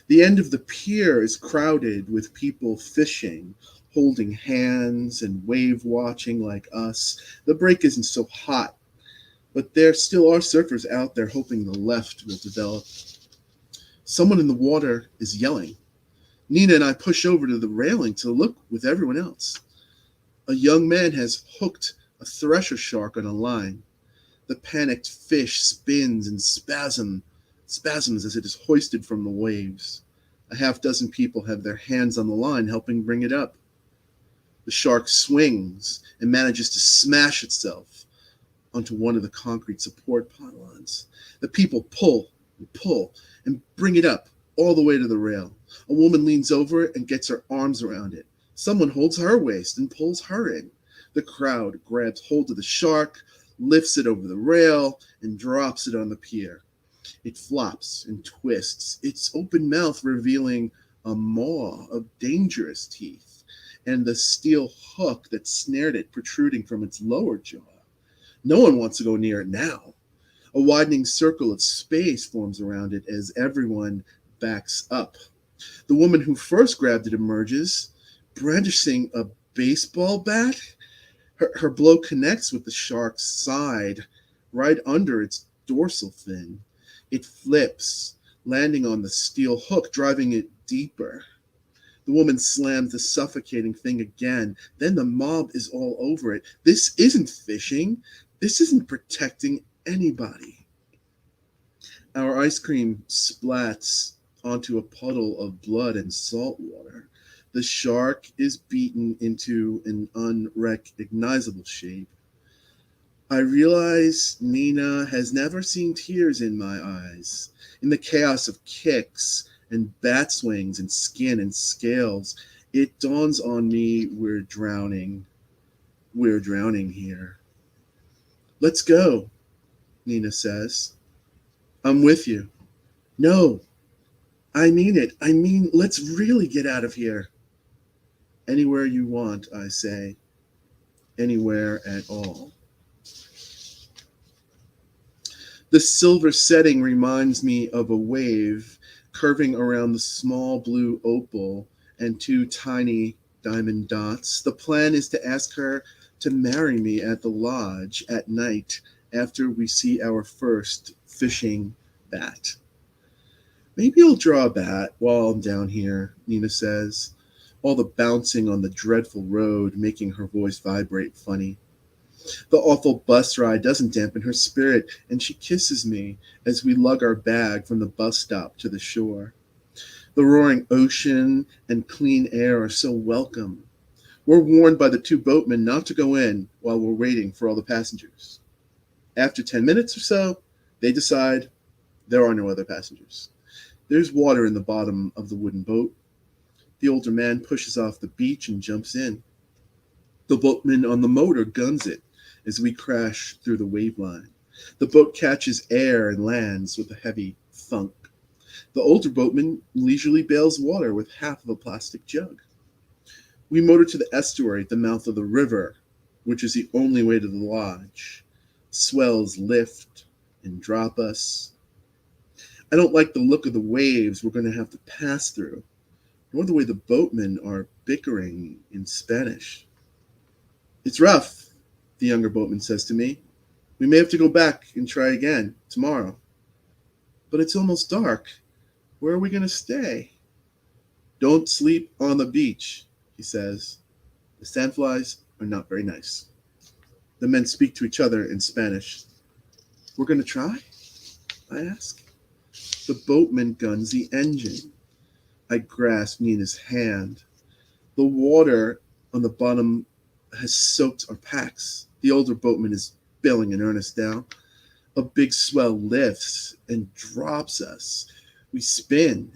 The end of the pier is crowded with people fishing, holding hands and wave watching like us. The break isn't so hot, but there still are surfers out there hoping the left will develop. Someone in the water is yelling. Nina and I push over to the railing to look with everyone else. A young man has hooked a thresher shark on a line. The panicked fish spins and spasms as it is hoisted from the waves. A half dozen people have their hands on the line helping bring it up. The shark swings and manages to smash itself onto one of the concrete support pylons. The people pull and bring it up all the way to the rail. A woman leans over it and gets her arms around it. Someone holds her waist and pulls her in. The crowd grabs hold of the shark, lifts it over the rail, and drops it on the pier. It flops and twists, its open mouth revealing a maw of dangerous teeth, and the steel hook that snared it protruding from its lower jaw. No one wants to go near it now. A widening circle of space forms around it as everyone backs up. The woman who first grabbed it emerges, brandishing a baseball bat. Her blow connects with the shark's side, right under its dorsal fin. It flips, landing on the steel hook, driving it deeper. The woman slams the suffocating thing again. Then the mob is all over it. This isn't fishing. This isn't protecting anybody. Our ice cream splats onto a puddle of blood and salt water. The shark is beaten into an unrecognizable shape. I realize Nina has never seen tears in my eyes. In the chaos of kicks and bat swings and skin and scales, it dawns on me we're drowning. We're drowning here. Let's go, Nina says. I'm with you. No, I mean it. I mean, let's really get out of here. Anywhere you want, I say. Anywhere at all. The silver setting reminds me of a wave curving around the small blue opal and two tiny diamond dots. The plan is to ask her to marry me at the lodge at night after we see our first fishing bat. Maybe I'll draw a bat while I'm down here, Nina says, all the bouncing on the dreadful road making her voice vibrate funny. The awful bus ride doesn't dampen her spirit, and she kisses me as we lug our bag from the bus stop to the shore. The roaring ocean and clean air are so welcome. We're warned by the two boatmen not to go in while we're waiting for all the passengers. After 10 minutes or so, they decide there are no other passengers. There's water in the bottom of the wooden boat. The older man pushes off the beach and jumps in. The boatman on the motor guns it as we crash through the wave line. The boat catches air and lands with a heavy thunk. The older boatman leisurely bails water with half of a plastic jug. We motor to the estuary at the mouth of the river, which is the only way to the lodge. Swells lift and drop us. I don't like the look of the waves we're going to have to pass through, nor the way the boatmen are bickering in Spanish. It's rough, the younger boatman says to me. We may have to go back and try again tomorrow. But it's almost dark. Where are we going to stay? Don't sleep on the beach, he says. The sandflies are not very nice. The men speak to each other in Spanish. We're going to try? I ask. The boatman guns the engine. I grasp Nina's hand. The water on the bottom has soaked our packs. The older boatman is bailing in earnest now. A big swell lifts and drops us. We spin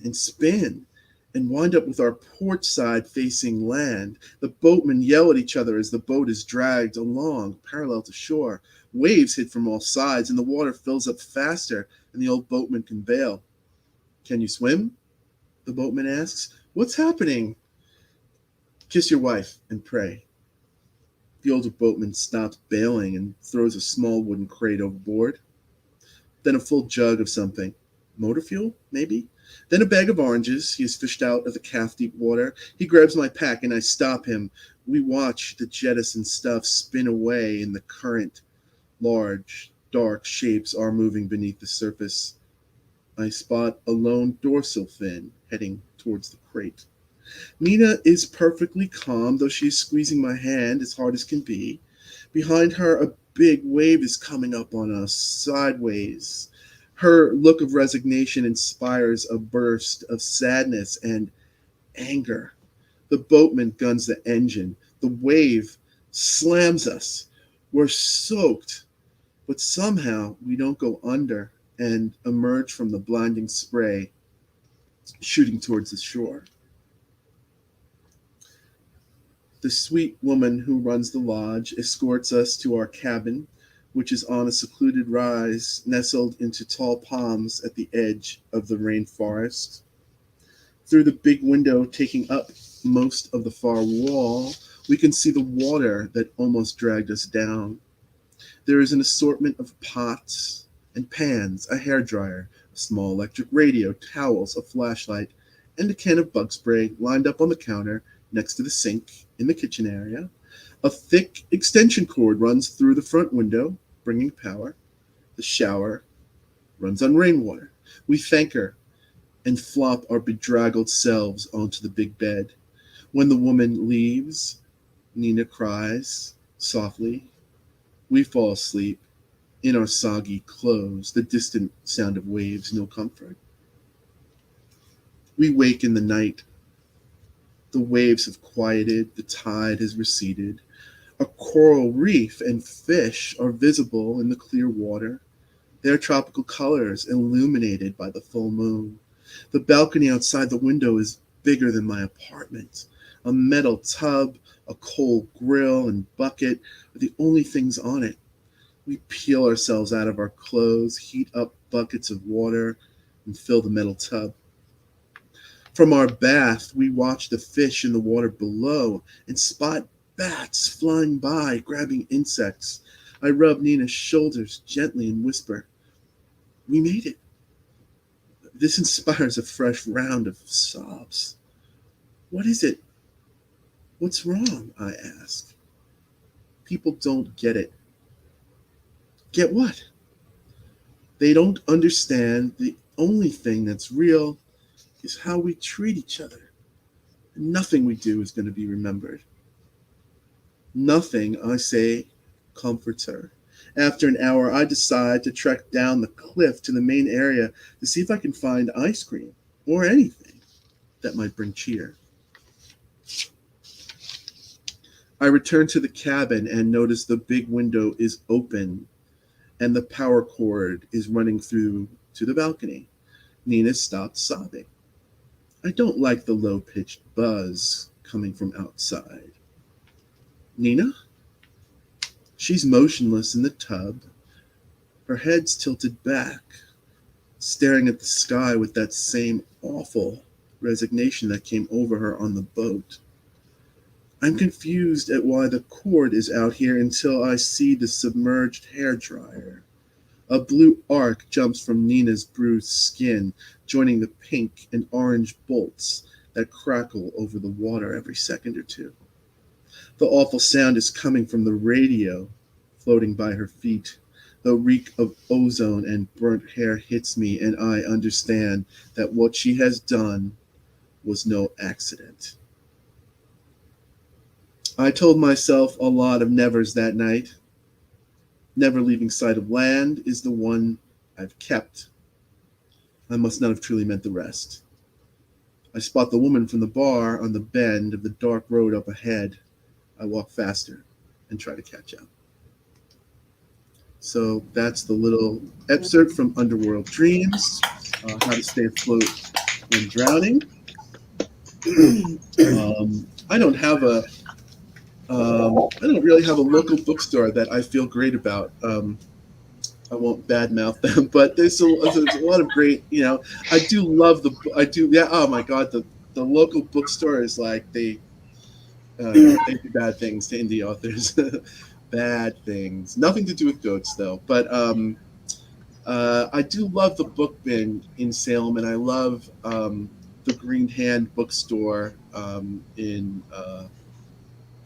and wind up with our port side facing land. The boatmen yell at each other as the boat is dragged along parallel to shore. Waves hit from all sides and the water fills up faster than the old boatman can bail. Can you swim? The boatman asks. What's happening? Kiss your wife and pray. The older boatman stops bailing and throws a small wooden crate overboard. Then a full jug of something. Motor fuel, maybe? Then a bag of oranges. He has fished out of the calf deep water. He grabs my pack and I stop him. We watch the jettisoned stuff spin away in the current. Large, dark shapes are moving beneath the surface. I spot a lone dorsal fin heading towards the crate. Nina is perfectly calm, though she is squeezing my hand as hard as can be. Behind her, a big wave is coming up on us, sideways. Her look of resignation inspires a burst of sadness and anger. The boatman guns the engine. The wave slams us. We're soaked, but somehow we don't go under and emerge from the blinding spray, shooting towards the shore. The sweet woman who runs the lodge escorts us to our cabin, which is on a secluded rise nestled into tall palms at the edge of the rainforest. Through the big window taking up most of the far wall, we can see the water that almost dragged us down. There is an assortment of pots and pans, a hairdryer, a small electric radio, towels, a flashlight, and a can of bug spray lined up on the counter next to the sink in the kitchen area. A thick extension cord runs through the front window, bringing power. The shower runs on rainwater. We thank her and flop our bedraggled selves onto the big bed. When the woman leaves, Nina cries softly. We fall asleep in our soggy clothes, the distant sound of waves, no comfort. We wake in the night. The waves have quieted, the tide has receded. A coral reef and fish are visible in the clear water, their tropical colors illuminated by the full moon. The balcony outside the window is bigger than my apartment. A metal tub, a coal grill, and bucket are the only things on it. We peel ourselves out of our clothes, heat up buckets of water, and fill the metal tub. From our bath, we watch the fish in the water below and spot bats flying by, grabbing insects. I rub Nina's shoulders gently and whisper, "We made it." This inspires a fresh round of sobs. What is it? What's wrong? I ask. People don't get it. Get what? They don't understand the only thing that's real is how we treat each other. Nothing we do is going to be remembered. Nothing, I say, comforts her. After an hour, I decide to trek down the cliff to the main area to see if I can find ice cream or anything that might bring cheer. I return to the cabin and notice the big window is open and the power cord is running through to the balcony. Nina stopped sobbing. I don't like the low-pitched buzz coming from outside. Nina? She's motionless in the tub. Her head's tilted back, staring at the sky with that same awful resignation that came over her on the boat. I'm confused at why the cord is out here until I see the submerged hairdryer. A blue arc jumps from Nina's bruised skin, joining the pink and orange bolts that crackle over the water every second or two. The awful sound is coming from the radio floating by her feet. The reek of ozone and burnt hair hits me, and I understand that what she has done was no accident. I told myself a lot of nevers that night. Never leaving sight of land is the one I've kept. I must not have truly meant the rest. I spot the woman from the bar on the bend of the dark road up ahead. I walk faster and try to catch up. So that's the little excerpt from Underworld Dreams, How to Stay Afloat When Drowning. I don't have I don't really have a local bookstore that I feel great about. I won't badmouth them, but there's a lot of great, I do love yeah, oh my God, the local bookstore is like, they do bad things to indie authors. Bad things. Nothing to do with goats, though. But I do love the Book Bin in Salem, and I love the Green Hand bookstore in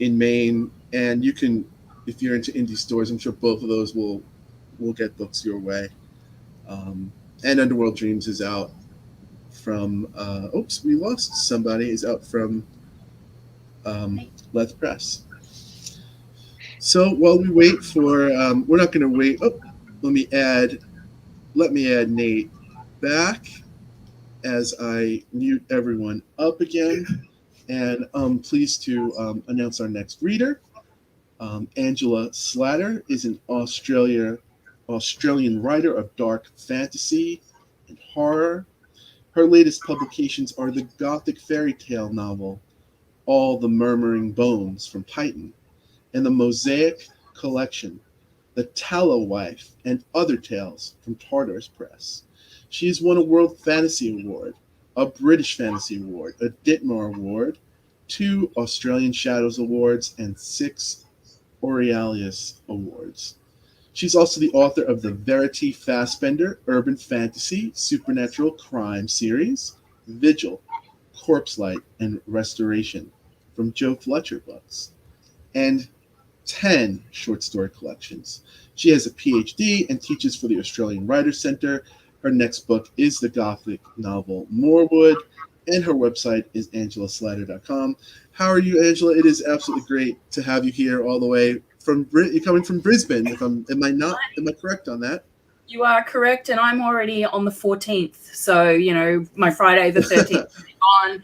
Maine. And you can, if you're into indie stores, I'm sure both of those will get books your way. And Underworld Dreams is out from. Oops, we lost somebody. Is out from Let's Press. So while we wait for, we're not going to wait. Oh, let me add Nate back as I mute everyone up again. And I'm pleased to announce our next reader. Angela Slatter is an Australian writer of dark fantasy and horror. Her latest publications are the gothic fairy tale novel All the Murmuring Bones from Titan, and the Mosaic collection, The Tallow Wife and Other Tales from Tartarus Press. She has won a World Fantasy Award, a British Fantasy Award, a Ditmar Award, 2 Australian Shadows Awards, and 6 Aurealis Awards. She's also the author of the Verity Fassbender Urban Fantasy Supernatural Crime series, Vigil, Corpse Light, and Restoration from Joe Fletcher Books, and 10 short story collections. She has a PhD and teaches for the Australian Writers' Centre. Her next book is the Gothic novel Moorwood, and her website is angelaslatter.com. How are you, Angela? It is absolutely great to have you here all the way from coming from Brisbane. Am I correct on that? You are correct, and I'm already on the 14th. So, my Friday the 13th is on.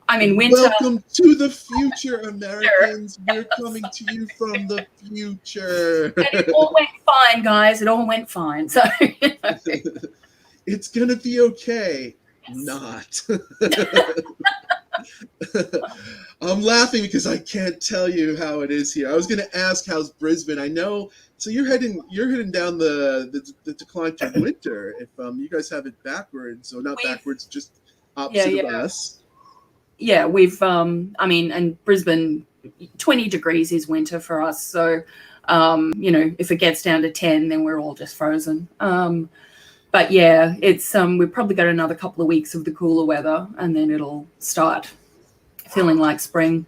I'm in winter. Welcome to the future, Americans. We're coming to you from the future. And it all went fine, guys. It all went fine. So it's going to be okay. Not. I'm laughing because I can't tell you how it is here. I was going to ask how's Brisbane. I know. So you're heading down the decline to winter. If you guys have it backwards, so not backwards, just opposite of us. Yeah, we've and Brisbane, 20 degrees is winter for us. So if it gets down to 10, then we're all just frozen. But yeah, it's we've probably got another couple of weeks of the cooler weather, and then it'll start feeling like spring.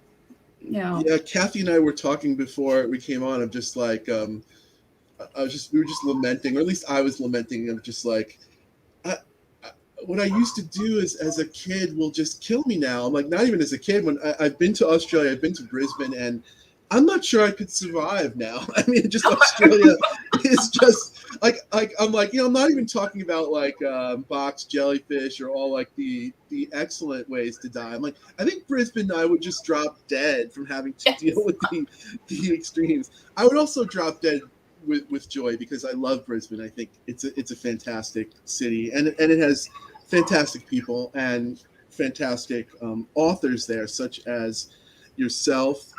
Yeah. Yeah, Kathe and I were talking before we came on. I'm just like, we were just lamenting, or at least I was lamenting. I'm just like, what I used to do as a kid will just kill me now. I'm like, not even as a kid. When I've been to Australia, I've been to Brisbane, and I'm not sure I could survive now. I mean, just Australia is just like I'm like, I'm not even talking about like box jellyfish or all like the excellent ways to die. I'm like, I think Brisbane, I would just drop dead from having to deal with the extremes. I would also drop dead with joy because I love Brisbane. I think it's a fantastic city, and it has fantastic people and fantastic authors there, such as yourself.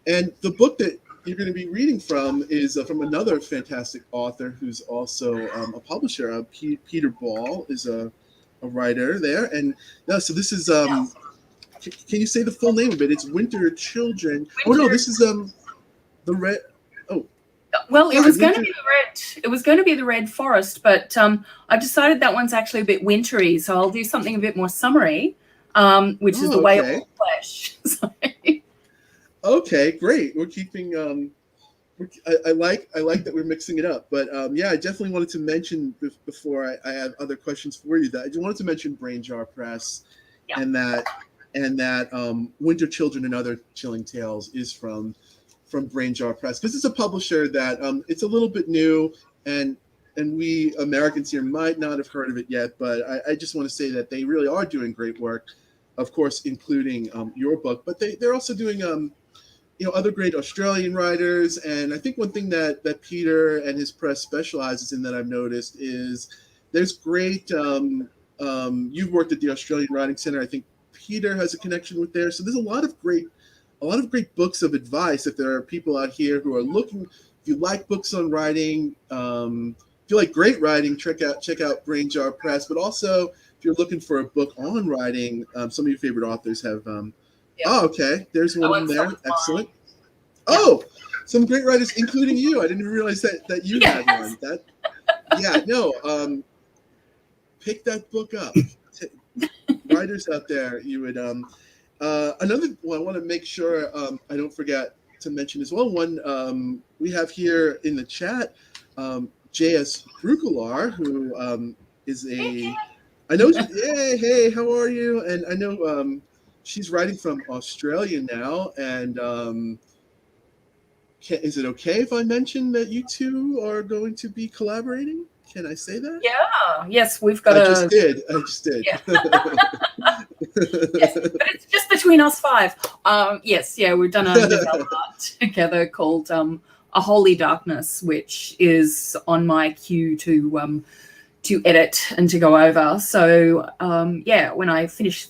And the book that you're going to be reading from is from another fantastic author who's also a publisher. Peter Ball is a writer there. And so this is, can you say the full name of it? It's Winter Children. Oh, no, this is the Red. Oh. Well, it was going to be the red. It was going to be the Red Forest, but I've decided that one's actually a bit wintry, so I'll do something a bit more summery, which is the Way of the Flesh. Okay, great. We're keeping. I like that we're mixing it up, but yeah, I definitely wanted to mention before I have other questions for you that I just wanted to mention Brain Jar Press, and that Winter Children and Other Chilling Tales is from from Brain Jar Press, because it's a publisher that it's a little bit new, and we Americans here might not have heard of it yet, but I just want to say that they really are doing great work, of course, including your book, but they're also doing other great Australian writers. And I think one thing that Peter and his press specializes in that I've noticed is there's great, you've worked at the Australian Writing Center. I think Peter has a connection with there. So there's a lot of great books of advice. If there are people out here who are looking, if you like books on writing, if you like great writing, check out Brain Jar Press. But also, if you're looking for a book on writing, some of your favorite authors have. Oh, okay. There's one there. Excellent. Yeah. Oh, some great writers, including you. I didn't even realize that you had one. Pick that book up. Writers out there, you would. Another one I want to make sure I don't forget to mention as well. One we have here in the chat, J.S. Brukelar, who is a. I know. Hey, how are you? And I know. She's writing from Australia now, and is it okay if I mention that you two are going to be collaborating? Can I say that? Yeah. Yes, we've got. I just did. Yeah. Yes, but it's just between us five. Yes, yeah, we've done a novella together called "A Holy Darkness," which is on my queue to edit and to go over. So when I fit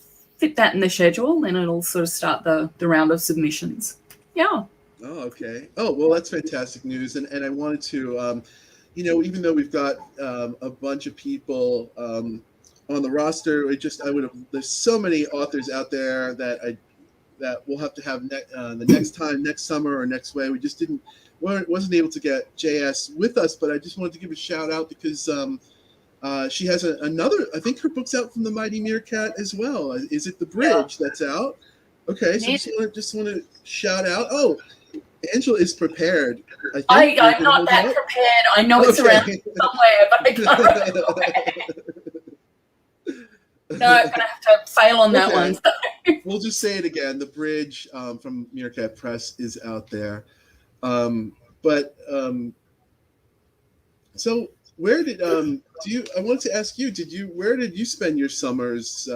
that in the schedule, then it'll sort of start the round of submissions. Yeah. Oh, okay. Oh, well, that's fantastic news. And I wanted to, even though we've got a bunch of people on the roster, there's so many authors out there that we'll have to have the next summer or next way. We just wasn't able to get JS with us, but I just wanted to give a shout out because she has another. I think her book's out from the Mighty Meerkat as well. Is it The Bridge that's out? Okay, so just want to shout out. Oh, Angela is prepared. I'm not that prepared. I know it's around somewhere, but I can't remember where. No, I'm gonna have to fail on that one. We'll just say it again. The Bridge from Meerkat Press is out there. So where did I wanted to ask you, where did you spend your summers,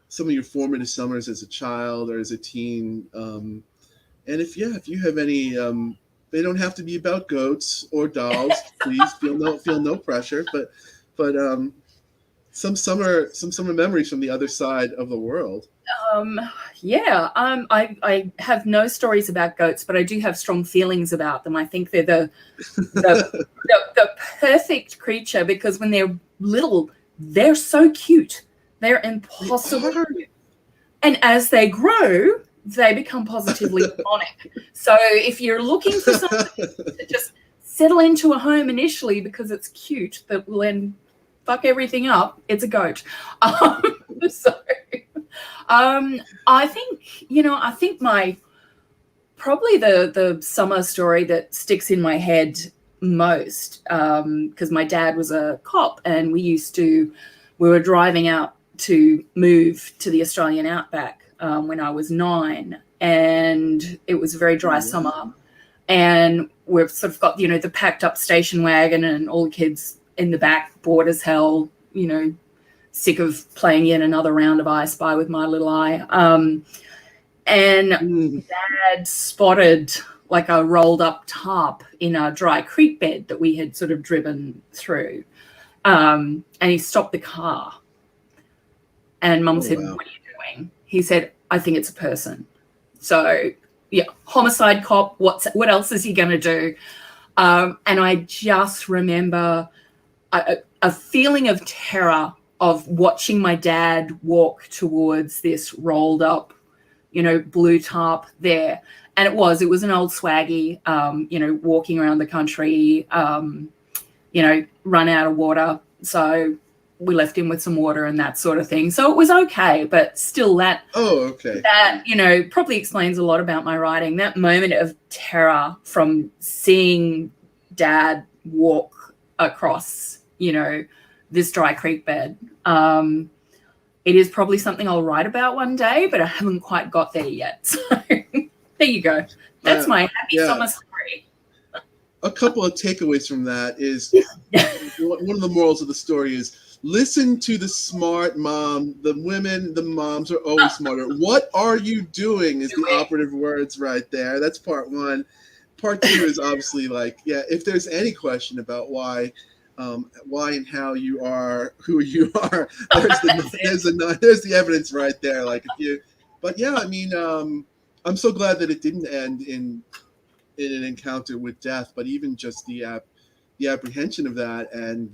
some of your formative summers as a child or as a teen? And if you have any, they don't have to be about goats or dolls. Please feel no pressure, but some summer memories from the other side of the world. I have no stories about goats, but I do have strong feelings about them. I think they're the perfect creature because when they're little, they're so cute. They're impossible. And as they grow, they become positively demonic. So if you're looking for something to just settle into a home initially because it's cute that will then fuck everything up, it's a goat. I think my probably the summer story that sticks in my head most, because my dad was a cop and we were driving out to move to the Australian outback when I was 9, and it was a very dry summer, and we've sort of got the packed up station wagon and all the kids in the back, bored as hell, sick of playing yet another round of I Spy with my little eye. And Dad spotted like a rolled up tarp in a dry creek bed that we had sort of driven through. And he stopped the car. And Mum said, "What are you doing?" He said, "I think it's a person." So, yeah, homicide cop, what else is he going to do? And I just remember a feeling of terror of watching my dad walk towards this rolled up, blue tarp there. And it was an old swaggy, walking around the country, run out of water. So we left him with some water and that sort of thing. So it was okay, but still that probably explains a lot about my writing. That moment of terror from seeing Dad walk across, this dry creek bed. It is probably something I'll write about one day, but I haven't quite got there yet. So. There you go. That's my happy yeah. summer story. A couple of takeaways from that is one of the morals of the story is listen to the smart mom. The moms are always smarter. What are you doing is the operative words right there. That's part one. Part two is obviously like, yeah, if there's any question about why and how you are who you are, there's the evidence right there. Like but yeah, I mean, I'm so glad that it didn't end in an encounter with death, but even just the apprehension of that, and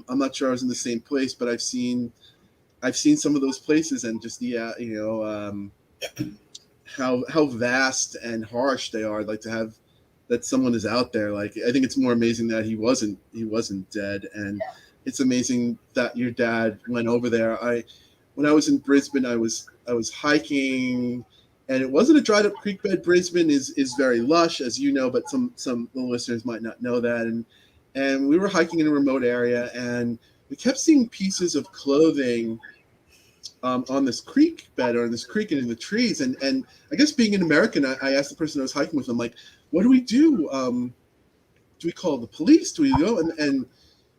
I'm not sure I was in the same place, but I've seen some of those places, and just the how vast and harsh they are. Like to have that someone is out there. Like I think it's more amazing that he wasn't dead, and it's amazing that your dad went over there. When I was in Brisbane, I was hiking. And it wasn't a dried up creek bed. Brisbane is very lush, as you know, but some of the listeners might not know that. And we were hiking in a remote area, and we kept seeing pieces of clothing on this creek bed or in this creek and in the trees. And I guess being an American, I asked the person I was hiking with, I'm like, what do we do? Do we call the police? Do we go? And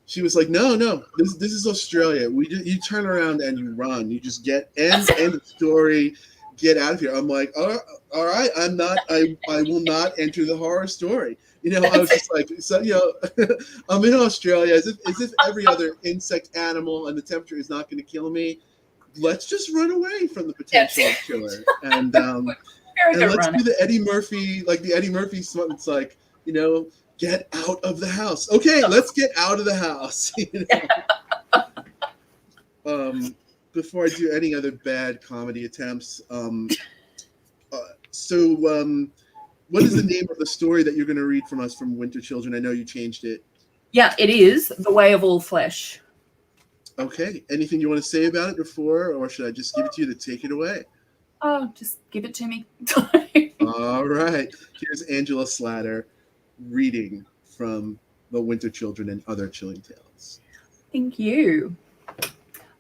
she was like, no, this is Australia. You turn around and you run. You just end of story. Get out of here. I'm like, all right, I will not enter the horror story. I was just like, so, I'm in Australia as if every other insect, animal, and the temperature is not going to kill me. Let's just run away from the potential killer. And let's do the Eddie Murphy, it's like, get out of the house. Okay, let's get out of the house. Before I do any other bad comedy attempts, so what is the name of the story that you're going to read from us from Winter Children? I know you changed it. Yeah, it is The Way of All Flesh. Okay. Anything you want to say about it before, or should I just give it to you to take it away? Oh, just give it to me. All right. Here's Angela Slatter reading from The Winter Children and Other Chilling Tales. Thank you.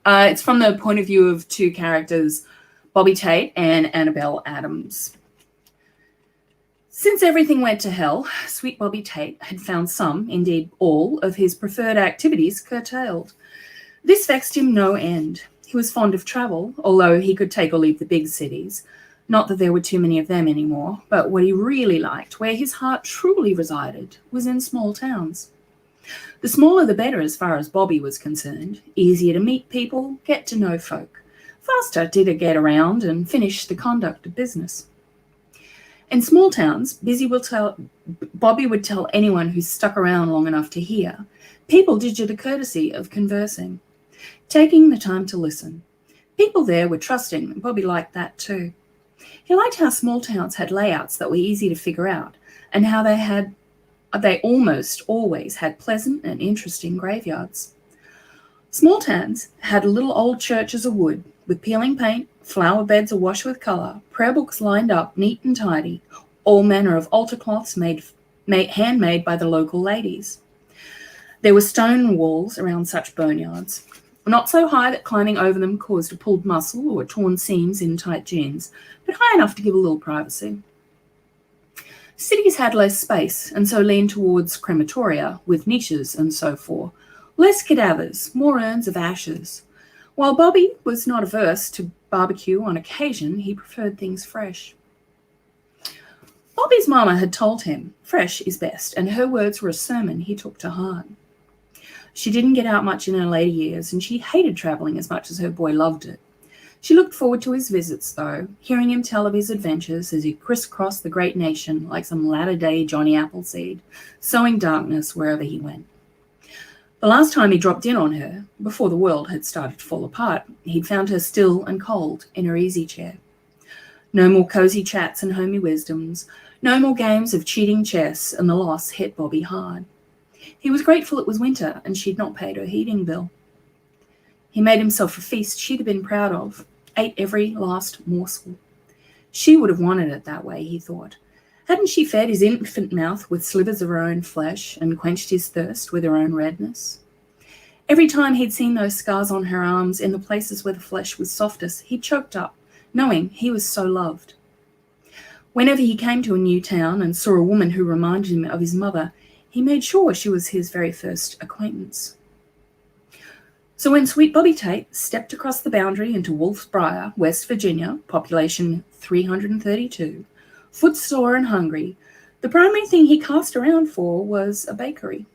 It's from the point of view of two characters, Bobby Tate and Annabelle Adams. Since everything went to hell, sweet Bobby Tate had found some, indeed all, of his preferred activities curtailed. This vexed him no end. He was fond of travel, although he could take or leave the big cities. Not that there were too many of them anymore, but what he really liked, where his heart truly resided, was in small towns. The smaller the better as far as Bobby was concerned. Easier to meet people, get to know folk. Faster to get around and finish the conduct of business. In small towns, Bobby would tell anyone who stuck around long enough to hear, people did you the courtesy of conversing, taking the time to listen. People there were trusting, and Bobby liked that too. He liked how small towns had layouts that were easy to figure out, and how they almost always had pleasant and interesting graveyards. Small towns had little old churches of wood, with peeling paint, flower beds awash with colour, prayer books lined up neat and tidy, all manner of altar cloths handmade by the local ladies. There were stone walls around such boneyards, not so high that climbing over them caused a pulled muscle or torn seams in tight jeans, but high enough to give a little privacy. Cities had less space, and so leaned towards crematoria, with niches and so forth. Less cadavers, more urns of ashes. While Bobby was not averse to barbecue on occasion, he preferred things fresh. Bobby's mama had told him fresh is best, and her words were a sermon he took to heart. She didn't get out much in her later years, and she hated travelling as much as her boy loved it. She looked forward to his visits, though, hearing him tell of his adventures as he crisscrossed the great nation like some latter-day Johnny Appleseed, sowing darkness wherever he went. The last time he dropped in on her, before the world had started to fall apart, he'd found her still and cold in her easy chair. No more cosy chats and homey wisdoms, no more games of cheating chess, and the loss hit Bobby hard. He was grateful it was winter and she'd not paid her heating bill. He made himself a feast she'd have been proud of, ate every last morsel. She would have wanted it that way, he thought. Hadn't she fed his infant mouth with slivers of her own flesh and quenched his thirst with her own redness? Every time he'd seen those scars on her arms in the places where the flesh was softest, he choked up, knowing he was so loved. Whenever he came to a new town and saw a woman who reminded him of his mother, he made sure she was his very first acquaintance. So when Sweet Bobby Tate stepped across the boundary into Wolf's Briar, West Virginia, population 332, footsore and hungry, the primary thing he cast around for was a bakery.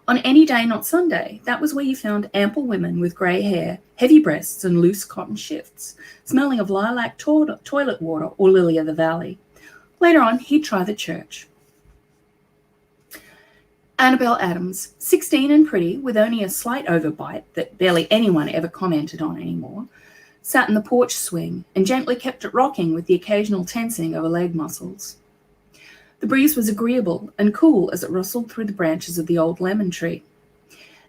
On any day not Sunday, that was where you found ample women with grey hair, heavy breasts, and loose cotton shifts, smelling of lilac toilet water or lily of the valley. Later on, he'd try the church. Annabelle Adams, 16 and pretty, with only a slight overbite that barely anyone ever commented on anymore, sat in the porch swing and gently kept it rocking with the occasional tensing of her leg muscles. The breeze was agreeable and cool as it rustled through the branches of the old lemon tree.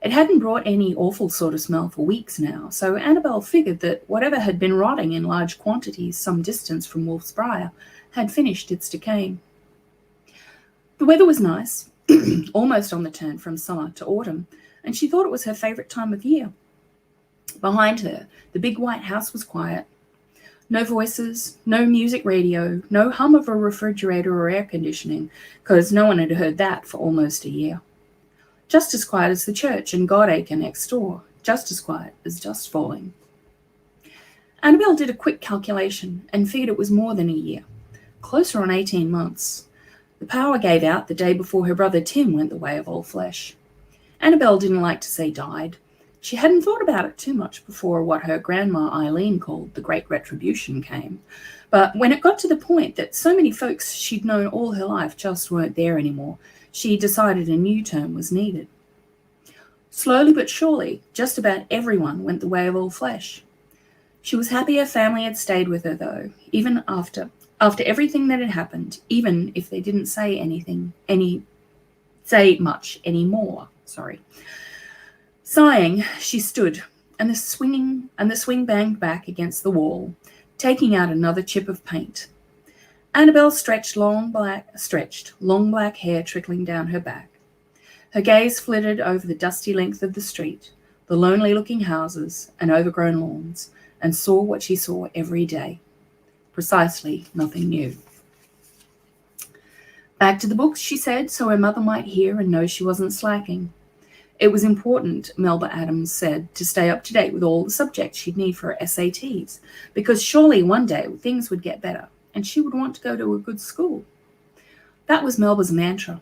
It hadn't brought any awful sort of smell for weeks now, so Annabelle figured that whatever had been rotting in large quantities some distance from Wolf's Briar had finished its decaying. The weather was nice, almost on the turn from summer to autumn, and she thought it was her favourite time of year. Behind her, the big white house was quiet. No voices, no music radio, no hum of a refrigerator or air conditioning, because no one had heard that for almost a year. Just as quiet as the church and Godacre next door, just as quiet as dust falling. Annabelle did a quick calculation and figured it was more than a year, closer on 18 months. The power gave out the day before her brother Tim went the way of all flesh. Annabelle didn't like to say died. She hadn't thought about it too much before what her grandma Eileen called the Great Retribution came. But when it got to the point that so many folks she'd known all her life just weren't there anymore, she decided a new term was needed. Slowly but surely, just about everyone went the way of all flesh. She was happy her family had stayed with her, though, even after everything that had happened, even if they didn't say much anymore. Sighing, she stood, and the swing banged back against the wall, taking out another chip of paint. Annabelle stretched long black hair trickling down her back. Her gaze flitted over the dusty length of the street, the lonely-looking houses and overgrown lawns, and saw what she saw every day. Precisely nothing new. Back to the books, she said, so her mother might hear and know she wasn't slacking. It was important, Melba Adams said, to stay up to date with all the subjects she'd need for her SATs, because surely one day things would get better, and she would want to go to a good school. That was Melba's mantra.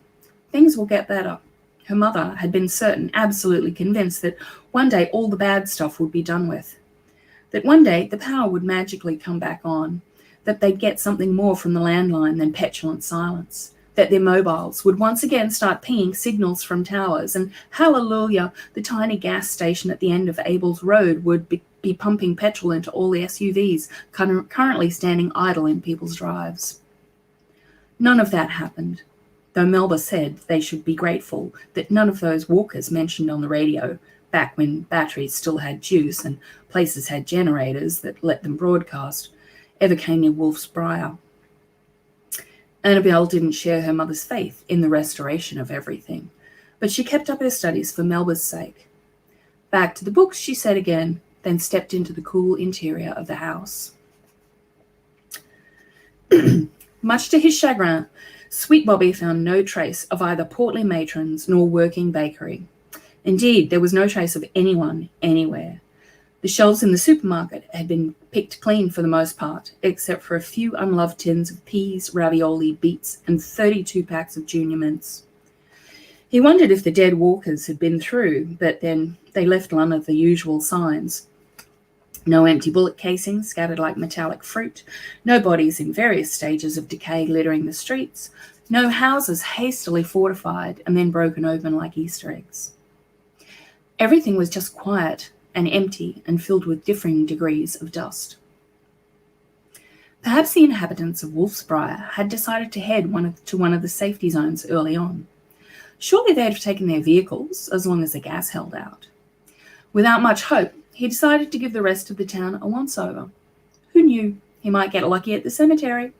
Things will get better. Her mother had been certain, absolutely convinced, that one day all the bad stuff would be done with. That one day the power would magically come back on. That they'd get something more from the landline than petulant silence. That their mobiles would once again start pinging signals from towers, and hallelujah, the tiny gas station at the end of Abel's Road would be pumping petrol into all the SUVs currently standing idle in people's drives. None of that happened, though Melba said they should be grateful that none of those walkers mentioned on the radio, back when batteries still had juice and places had generators that let them broadcast, ever came near Wolf's Briar. Annabelle didn't share her mother's faith in the restoration of everything, but she kept up her studies for Melba's sake. Back to the books, she said again, then stepped into the cool interior of the house. Much to his chagrin, Sweet Bobby found no trace of either portly matrons nor working bakery. Indeed, there was no trace of anyone anywhere. The shelves in the supermarket had been picked clean for the most part, except for a few unloved tins of peas, ravioli, beets, and 32 packs of Junior Mints. He wondered if the dead walkers had been through, but then they left none of the usual signs. No empty bullet casings scattered like metallic fruit, no bodies in various stages of decay littering the streets, no houses hastily fortified and then broken open like Easter eggs. Everything was just quiet and empty and filled with differing degrees of dust. Perhaps the inhabitants of Wolf's Briar had decided to head to one of the safety zones early on. Surely they'd have taken their vehicles, as long as the gas held out. Without much hope, he decided to give the rest of the town a once-over. Who knew? He might get lucky at the cemetery,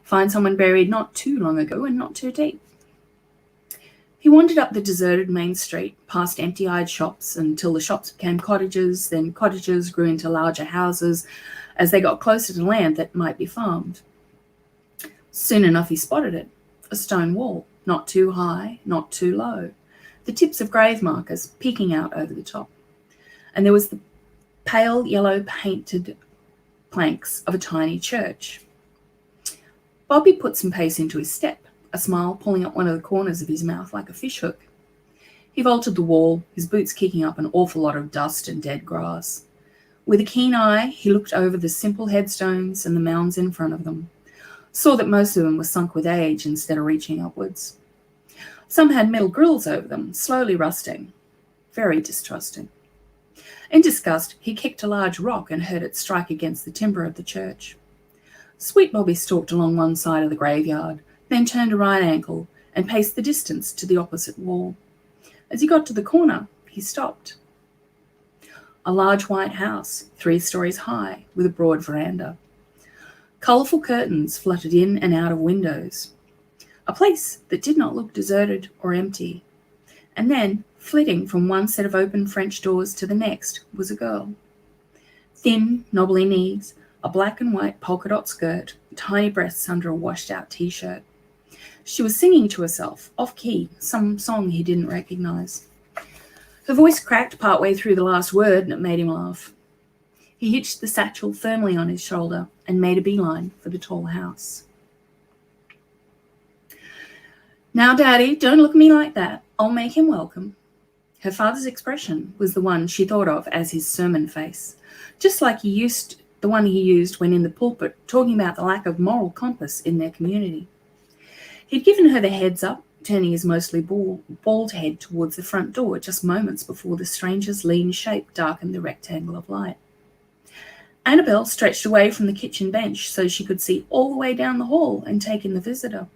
find someone buried not too long ago and not too deep. He wandered up the deserted main street, past empty-eyed shops, until the shops became cottages, then cottages grew into larger houses as they got closer to land that might be farmed. Soon enough he spotted it, a stone wall, not too high, not too low, the tips of grave markers peeking out over the top. And there was the pale yellow painted planks of a tiny church. Bobby put some pace into his step, a smile pulling up one of the corners of his mouth like a fishhook. He vaulted the wall, his boots kicking up an awful lot of dust and dead grass. With a keen eye, he looked over the simple headstones and the mounds in front of them, saw that most of them were sunk with age instead of reaching upwards. Some had metal grills over them, slowly rusting. Very distrusting. In disgust, he kicked a large rock and heard it strike against the timber of the church. Sweet Bobby stalked along one side of the graveyard, then turned a right ankle and paced the distance to the opposite wall. As he got to the corner, he stopped. A large white house, 3 stories high, with a broad veranda. Colourful curtains fluttered in and out of windows. A place that did not look deserted or empty. And then, flitting from one set of open French doors to the next, was a girl. Thin, knobbly knees, a black and white polka dot skirt, tiny breasts under a washed-out t-shirt. She was singing to herself, off-key, some song he didn't recognise. Her voice cracked partway through the last word and it made him laugh. He hitched the satchel firmly on his shoulder and made a beeline for the tall house. "Now, Daddy, don't look at me like that. I'll make him welcome." Her father's expression was the one she thought of as his sermon face, just like the one he used when in the pulpit talking about the lack of moral compass in their community. He'd given her the heads up, turning his mostly bald head towards the front door just moments before the stranger's lean shape darkened the rectangle of light. Annabelle stretched away from the kitchen bench so she could see all the way down the hall and take in the visitor.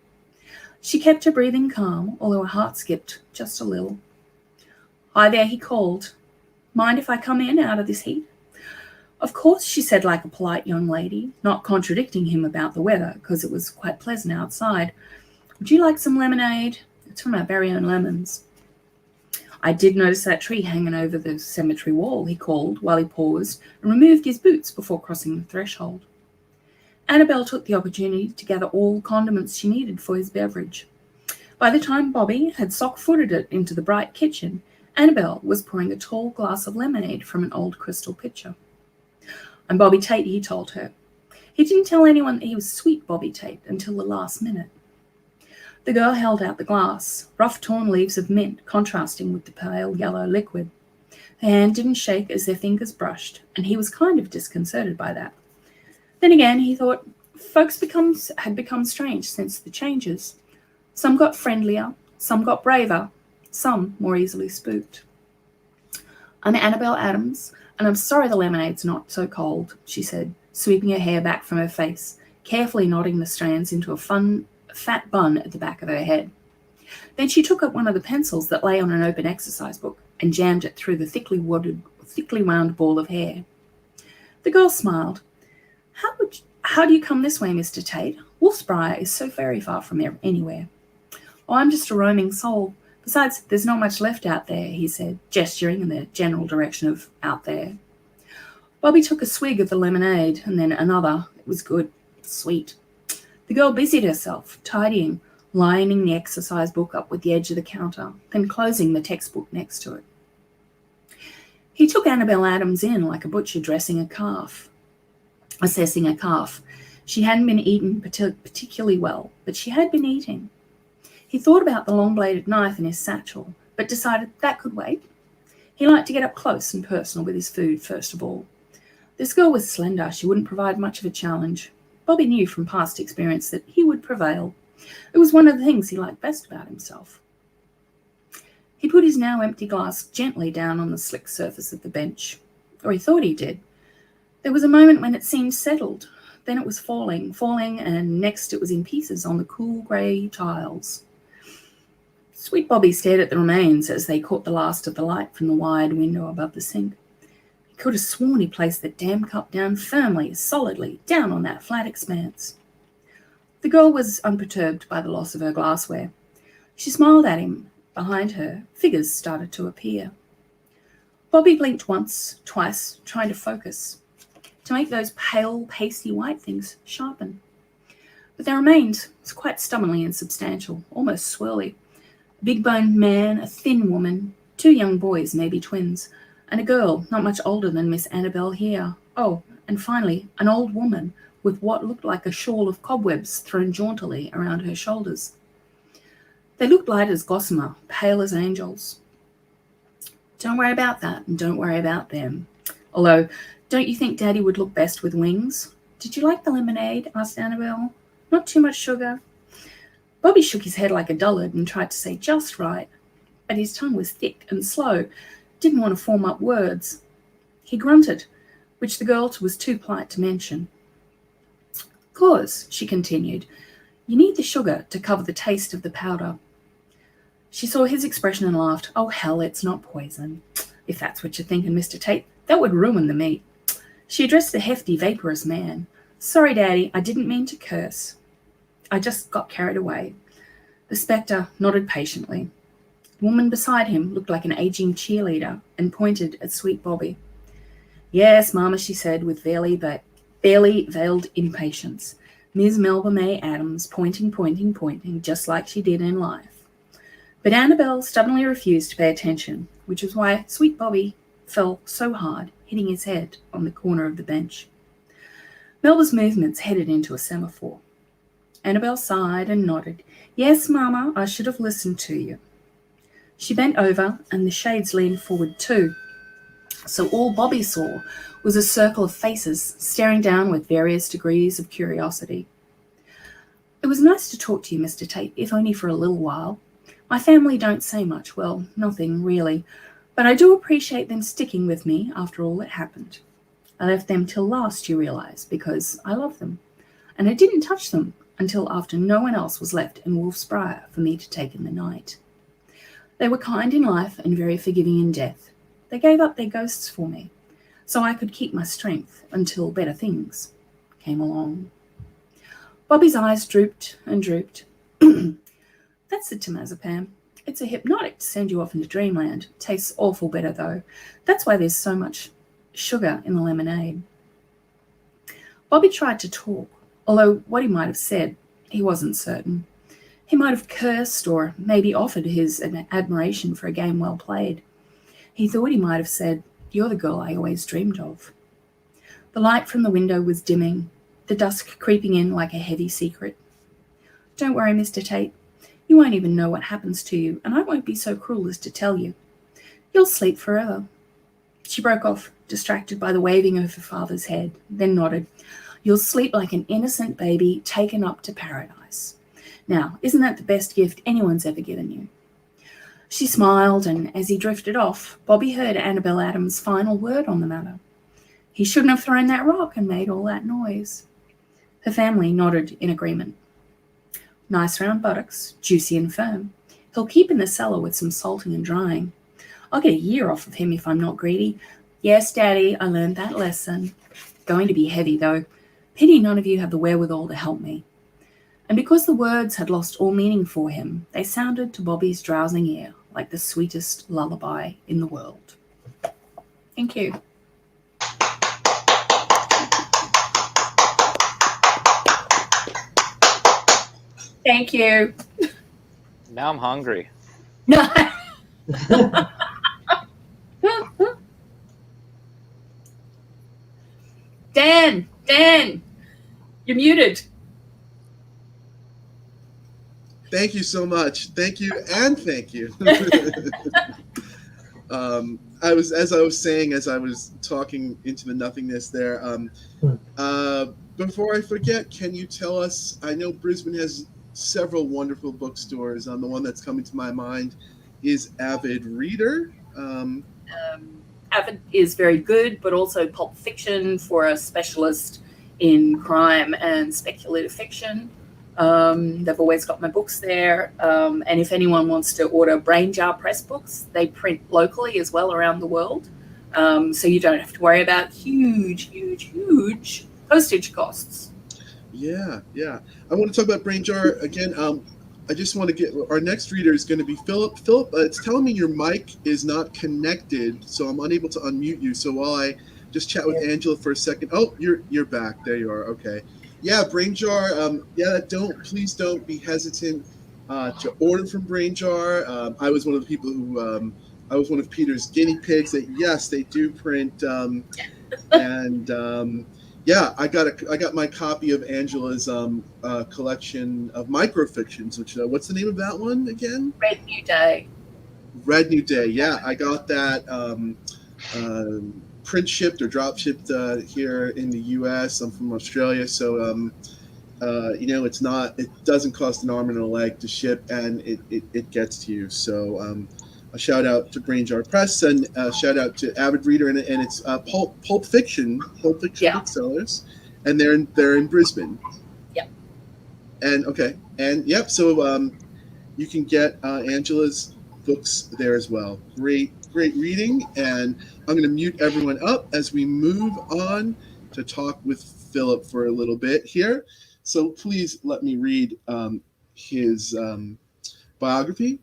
She kept her breathing calm, although her heart skipped just a little. "Hi there," he called. "Mind if I come in out of this heat?" "Of course," she said like a polite young lady, not contradicting him about the weather because it was quite pleasant outside. "Would you like some lemonade? It's from our very own lemons." "I did notice that tree hanging over the cemetery wall," he called while he paused and removed his boots before crossing the threshold. Annabelle took the opportunity to gather all the condiments she needed for his beverage. By the time Bobby had sock-footed it into the bright kitchen, Annabelle was pouring a tall glass of lemonade from an old crystal pitcher. "I'm Bobby Tate," he told her. He didn't tell anyone that he was Sweet Bobby Tate until the last minute. The girl held out the glass, rough torn leaves of mint contrasting with the pale yellow liquid. Her hand didn't shake as their fingers brushed, and he was kind of disconcerted by that. Then again, he thought, folks had become strange since the changes. Some got friendlier, some got braver, some more easily spooked. "I'm Annabelle Adams, and I'm sorry the lemonade's not so cold," she said, sweeping her hair back from her face, carefully knotting the strands into a fat bun at the back of her head. Then she took up one of the pencils that lay on an open exercise book and jammed it through the thickly wound ball of hair. The girl smiled. How do you come this way, Mr. Tate? Wolfsbriar is so very far from anywhere." "Oh, I'm just a roaming soul. Besides, there's not much left out there," he said, gesturing in the general direction of out there. Bobby took a swig of the lemonade and then another. It was good, sweet. The girl busied herself, tidying, lining the exercise book up with the edge of the counter, then closing the textbook next to it. He took Annabelle Adams in like a butcher assessing a calf. She hadn't been eaten particularly well, but she had been eating. He thought about the long-bladed knife in his satchel, but decided that could wait. He liked to get up close and personal with his food first of all. This girl was slender. She wouldn't provide much of a challenge. Bobby knew from past experience that he would prevail. It was one of the things he liked best about himself. He put his now empty glass gently down on the slick surface of the bench, or he thought he did. There was a moment when it seemed settled. Then it was falling, and next it was in pieces on the cool grey tiles. Sweet Bobby stared at the remains as they caught the last of the light from the wide window above the sink. He could have sworn he placed the damn cup down firmly, solidly, down on that flat expanse. The girl was unperturbed by the loss of her glassware. She smiled at him. Behind her, figures started to appear. Bobby blinked once, twice, trying to focus, to make those pale, pasty white things sharpen. But the remains was quite stubbornly insubstantial, almost swirly. A big-boned man, a thin woman, 2 young boys, maybe twins, and a girl not much older than Miss Annabel here. Oh, and finally, an old woman with what looked like a shawl of cobwebs thrown jauntily around her shoulders. They looked light as gossamer, pale as angels. Don't worry about that, and don't worry about them. Although, don't you think Daddy would look best with wings? Did you like the lemonade? Asked Annabel. Not too much sugar? Bobby shook his head like a dullard and tried to say just right, but his tongue was thick and slow, didn't want to form up words. He grunted, which the girl was too polite to mention. "'Cause," she continued, "you need the sugar to cover the taste of the powder." She saw his expression and laughed. "Oh, hell, it's not poison. If that's what you're thinking, Mr. Tate, that would ruin the meat." She addressed the hefty, vaporous man. "Sorry, Daddy, I didn't mean to curse. I just got carried away." The spectre nodded patiently. The woman beside him looked like an aging cheerleader and pointed at sweet Bobby. "Yes, Mama," she said with barely veiled impatience. Ms. Melba May Adams pointing, just like she did in life. But Annabel stubbornly refused to pay attention, which was why sweet Bobby fell so hard, hitting his head on the corner of the bench. Melba's movements headed into a semaphore. Annabel sighed and nodded. "Yes, Mama, I should have listened to you." She bent over, and the shades leaned forward too. So all Bobby saw was a circle of faces staring down with various degrees of curiosity. "It was nice to talk to you, Mr. Tate, if only for a little while. My family don't say much, well, nothing really, but I do appreciate them sticking with me after all that happened. I left them till last, you realize, because I love them, and I didn't touch them until after no one else was left in Wolf's Briar for me to take in the night. They were kind in life and very forgiving in death. They gave up their ghosts for me, so I could keep my strength until better things came along." Bobby's eyes drooped and drooped. "That's the temazepam. It's a hypnotic to send you off into dreamland. Tastes awful bitter, though. That's why there's so much sugar in the lemonade." Bobby tried to talk, although what he might have said, he wasn't certain. He might have cursed or maybe offered his admiration for a game well played. He thought he might have said, "You're the girl I always dreamed of." The light from the window was dimming, the dusk creeping in like a heavy secret. "Don't worry, Mr. Tate. You won't even know what happens to you, and I won't be so cruel as to tell you. You'll sleep forever." She broke off, distracted by the waving of her father's head, then nodded. "You'll sleep like an innocent baby taken up to paradise. Now, isn't that the best gift anyone's ever given you?" She smiled, and as he drifted off, Bobby heard Annabel Adams' final word on the matter. "He shouldn't have thrown that rock and made all that noise." Her family nodded in agreement. "Nice round buttocks, juicy and firm. He'll keep in the cellar with some salting and drying. I'll get a year off of him if I'm not greedy. Yes, Daddy, I learned that lesson. Going to be heavy, though. Pity none of you have the wherewithal to help me." And because the words had lost all meaning for him, they sounded to Bobby's drowsing ear like the sweetest lullaby in the world. Thank you. Thank you. Now I'm hungry. Dan, you're muted. Thank you so much. Thank you and thank you. As I was saying, as I was talking into the nothingness there, before I forget, can you tell us, I know Brisbane has several wonderful bookstores. The one that's coming to my mind is Avid Reader. Avid is very good, but also Pulp Fiction for a specialist in crime and speculative fiction. They've always got my books there. And if anyone wants to order Brain Jar Press books, they print locally as well around the world. So you don't have to worry about huge postage costs. Yeah. I want to talk about Brain Jar again. I just want to get, our next reader is going to be Phillip. Phillip, it's telling me your mic is not connected, so I'm unable to unmute you. So while I just chat with Angela for a second. Oh, you're back. There you are. Okay. Yeah, Brain Jar. Please don't be hesitant to order from Brain Jar. I was one of the people who I was one of Peter's guinea pigs. That yes, they do print, and yeah, I got my copy of Angela's collection of microfictions. Which what's the name of that one again? Red New Day. Red New Day. Yeah, I got that. Print shipped or drop shipped here in the U.S. I'm from Australia, so it's not. It doesn't cost an arm and a leg to ship, and it gets to you. So a shout out to Brain Jar Press, and a shout out to Avid Reader, and it's Pulp Fiction Yeah. booksellers, and they're in Brisbane. Yep. And okay, and yep. So you can get Angela's books there as well. Great reading, and I'm going to mute everyone up as we move on to talk with Phillip for a little bit here. So please let me read his biography.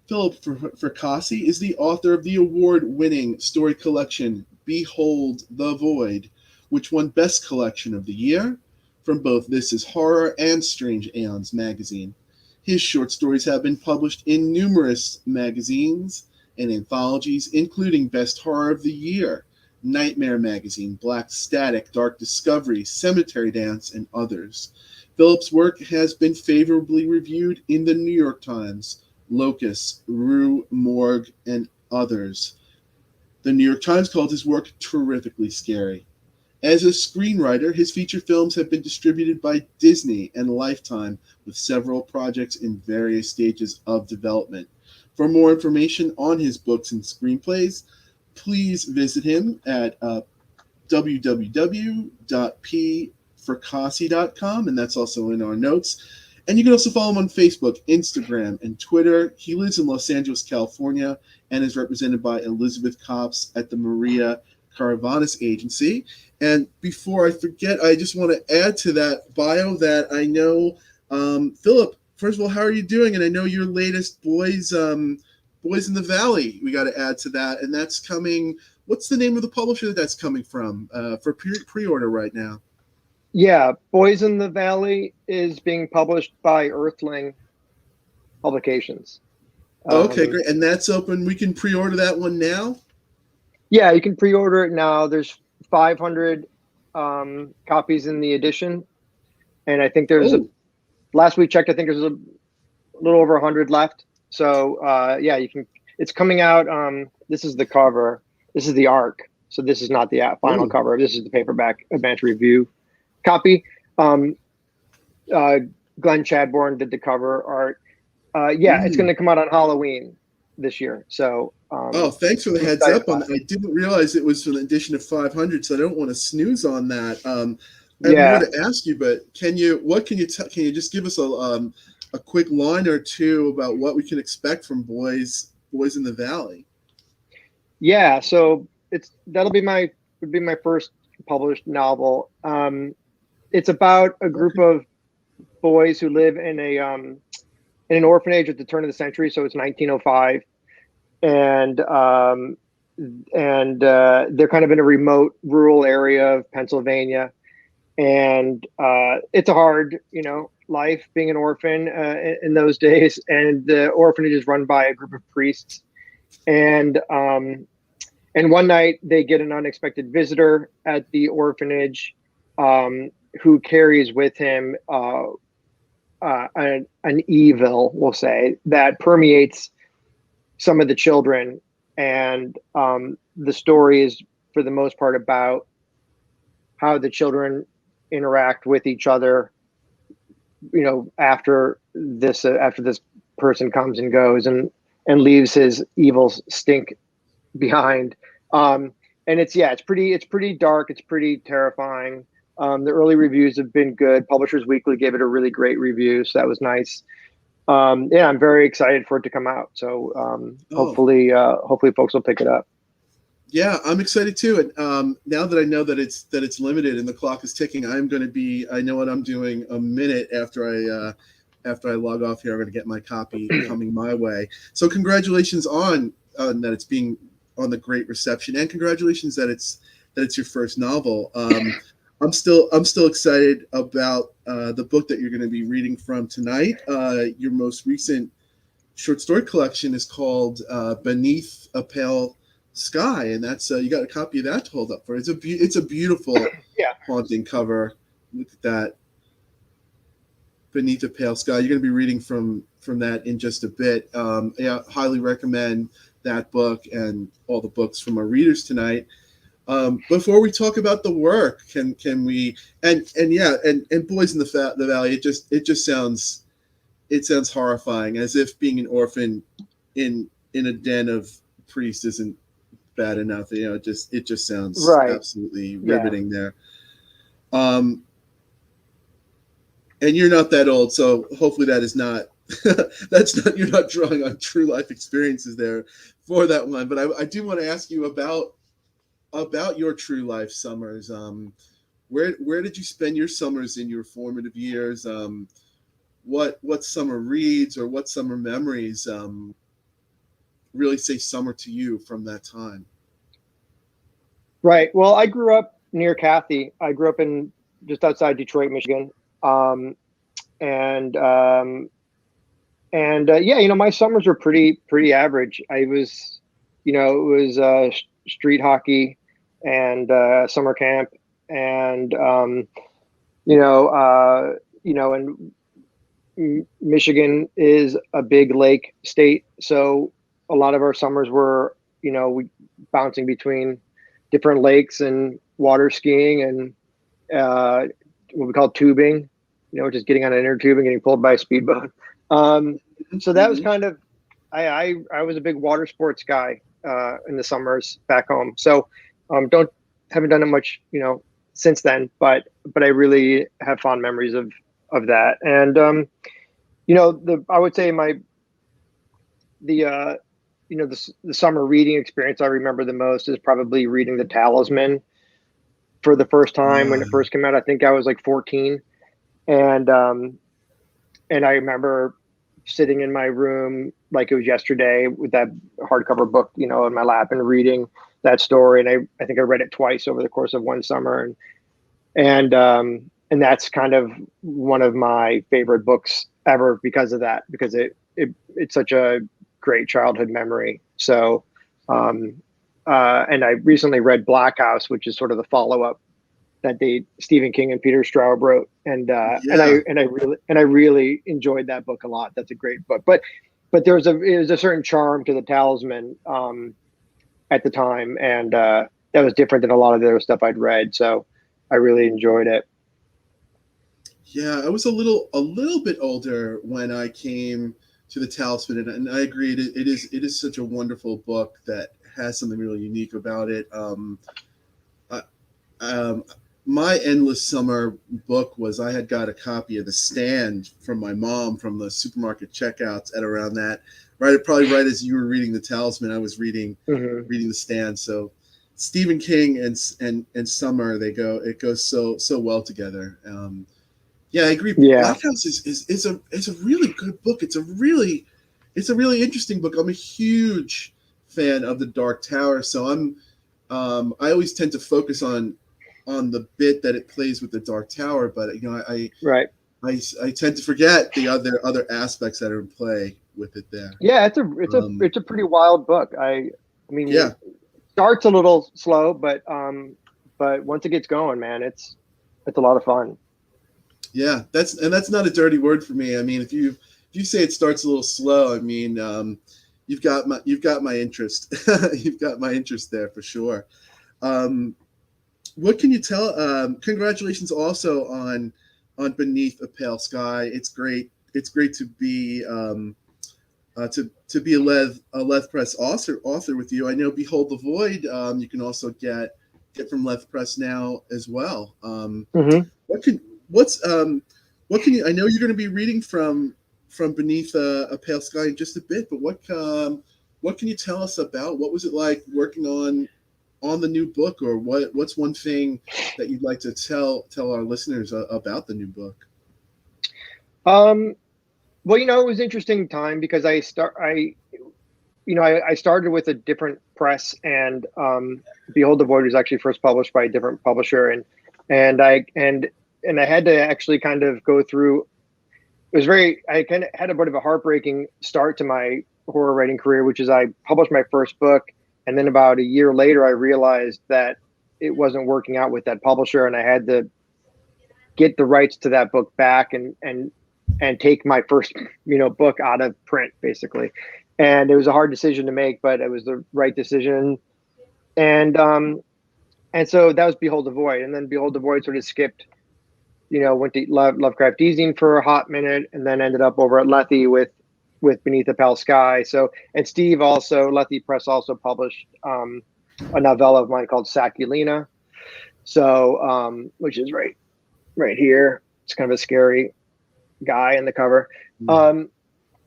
Phillip Fracassi is the author of the award-winning story collection Behold the Void, which won Best Collection of the Year from both This Is Horror and Strange Aeons magazine. His short stories have been published in numerous magazines and anthologies, including Best Horror of the Year, Nightmare Magazine, Black Static, Dark Discovery, Cemetery Dance, and others. Phillip's work has been favorably reviewed in the New York Times, Locus, Rue Morgue, and others. The New York Times called his work terrifically scary. As a screenwriter, his feature films have been distributed by Disney and Lifetime, with several projects in various stages of development. For more information on his books and screenplays, please visit him at www.pfracassi.com, and that's also in our notes. And you can also follow him on Facebook, Instagram, and Twitter. He lives in Los Angeles, California, and is represented by Elizabeth Copps at the Maria Caravanas Agency. And before I forget, I just want to add to that bio that I know, Phillip, first of all, how are you doing? And I know your latest Boys in the Valley, we got to add to that. And that's coming, what's the name of the publisher that's coming from for pre-order right now? Yeah, Boys in the Valley is being published by Earthling Publications. Okay, great. And that's open. We can pre-order that one now? Yeah, you can pre-order it now. There's 500 copies in the edition. And I think there's last we checked, I think there's a little over 100 left. So yeah, you can, it's coming out. This is the cover. This is the arc. So this is not the final cover. This is the paperback advance review copy. Glenn Chadbourne did the cover art. Yeah, it's going to come out on Halloween this year. So thanks for the heads up on that. I didn't realize it was an edition of 500, so I don't want to snooze on that. I have more to ask you, but can you just give us a quick line or two about what we can expect from Boys in the Valley? Yeah, so would be my first published novel. It's about a group of boys who live in an orphanage at the turn of the century, so it's 1905, and they're kind of in a remote rural area of Pennsylvania, and it's a hard, life being an orphan in those days. And the orphanage is run by a group of priests, and one night they get an unexpected visitor at the orphanage, who carries with him an evil, we'll say, that permeates some of the children. And the story is, for the most part, about how the children interact with each other, after this person comes and goes and leaves his evil stink behind. And it's pretty dark. It's pretty terrifying. The early reviews have been good. Publishers Weekly gave it a really great review, so that was nice. Yeah, I'm very excited for it to come out. So hopefully folks will pick it up. Yeah, I'm excited too. And now that I know that it's limited and the clock is ticking, I know what I'm doing a minute after I log off here. I'm going to get my copy coming my way. So congratulations on that it's being on the great reception, and congratulations that it's your first novel. I'm still excited about the book that you're going to be reading from tonight. Your most recent short story collection is called Beneath a Pale Sky, and that's you got a copy of that to hold up for. It's a beautiful, Yeah. haunting cover. Look at that. Beneath a Pale Sky. You're going to be reading from that in just a bit. Yeah, highly recommend that book and all the books from our readers tonight. Before we talk about the work, can we and Boys in the Valley? It just sounds horrifying, as if being an orphan in a den of priests isn't bad enough. It just sounds Right. absolutely Yeah. riveting there. And you're not that old, so hopefully that is not you're not drawing on true life experiences there for that one. But I do want to ask you about your true life summers. Where did you spend your summers in your formative years? What summer reads or what summer memories really say summer to you from that time? Right. Well, I grew up near Kathe. I grew up in just outside Detroit, Michigan. Yeah, my summers were pretty average. I was, it was street hockey and summer camp, and and Michigan is a big lake state, so a lot of our summers were, we bouncing between different lakes and water skiing and what we call tubing, which is getting on an inner tube and getting pulled by a speedboat. So that was kind of, I was a big water sports guy in the summers back home. So haven't done it much, since then, but I really have fond memories of that. And I would say the summer reading experience I remember the most is probably reading The Talisman for the first time when it first came out. I think I was like 14, and I remember sitting in my room like it was yesterday with that hardcover book, in my lap and reading that story. And I think I read it twice over the course of one summer, and that's kind of one of my favorite books ever because of that, because it's such a great childhood memory. So, and I recently read Black House, which is sort of the follow-up that Stephen King and Peter Straub wrote, and I really enjoyed that book a lot. That's a great book, but it was a certain charm to The Talisman at the time, and that was different than a lot of the other stuff I'd read. So I really enjoyed it. Yeah, I was a little bit older when I came to The Talisman, and I agree. It is such a wonderful book that has something really unique about it. My endless summer book was, I had got a copy of The Stand from my mom from the supermarket checkouts at around that, probably right as you were reading The Talisman, I was reading The Stand. So Stephen King and summer, it goes so well together. Yeah, I agree. Yeah. Black House is a really good book. It's a really interesting book. I'm a huge fan of The Dark Tower, so I always tend to focus on the bit that it plays with The Dark Tower, but I tend to forget the other aspects that are in play with it there. Yeah, it's a pretty wild book. I mean, yeah, it starts a little slow, but once it gets going, man, it's a lot of fun. Yeah, that's not a dirty word for me. I mean, if you say it starts a little slow, I mean, you've got my interest. You've got my interest there for sure. What can you tell? Congratulations also on Beneath a Pale Sky. It's great to be to be a Left Press author with you. I know Behold the Void you can also get from Left Press now as well. What can you? I know you're going to be reading from Beneath a Pale Sky in just a bit, but what can you tell us about? What was it like working on the new book, or what's one thing that you'd like to tell our listeners about the new book? Well, it was an interesting time because I started with a different press, and Behold the Void was actually first published by a different publisher, and and I had to actually kind of go through. I kind of had a bit of a heartbreaking start to my horror writing career, which is I published my first book, and then about a year later, I realized that it wasn't working out with that publisher, and I had to get the rights to that book back and take my first book out of print, basically. And it was a hard decision to make, but it was the right decision. And so that was Behold the Void, and then Behold the Void sort of skipped. Went to Lovecraft Easing for a hot minute, and then ended up over at Lethe with Beneath a Pale Sky. So, and Steve also, Lethe Press also published a novella of mine called Saculina. So, which is right here. It's kind of a scary guy in the cover. Yeah,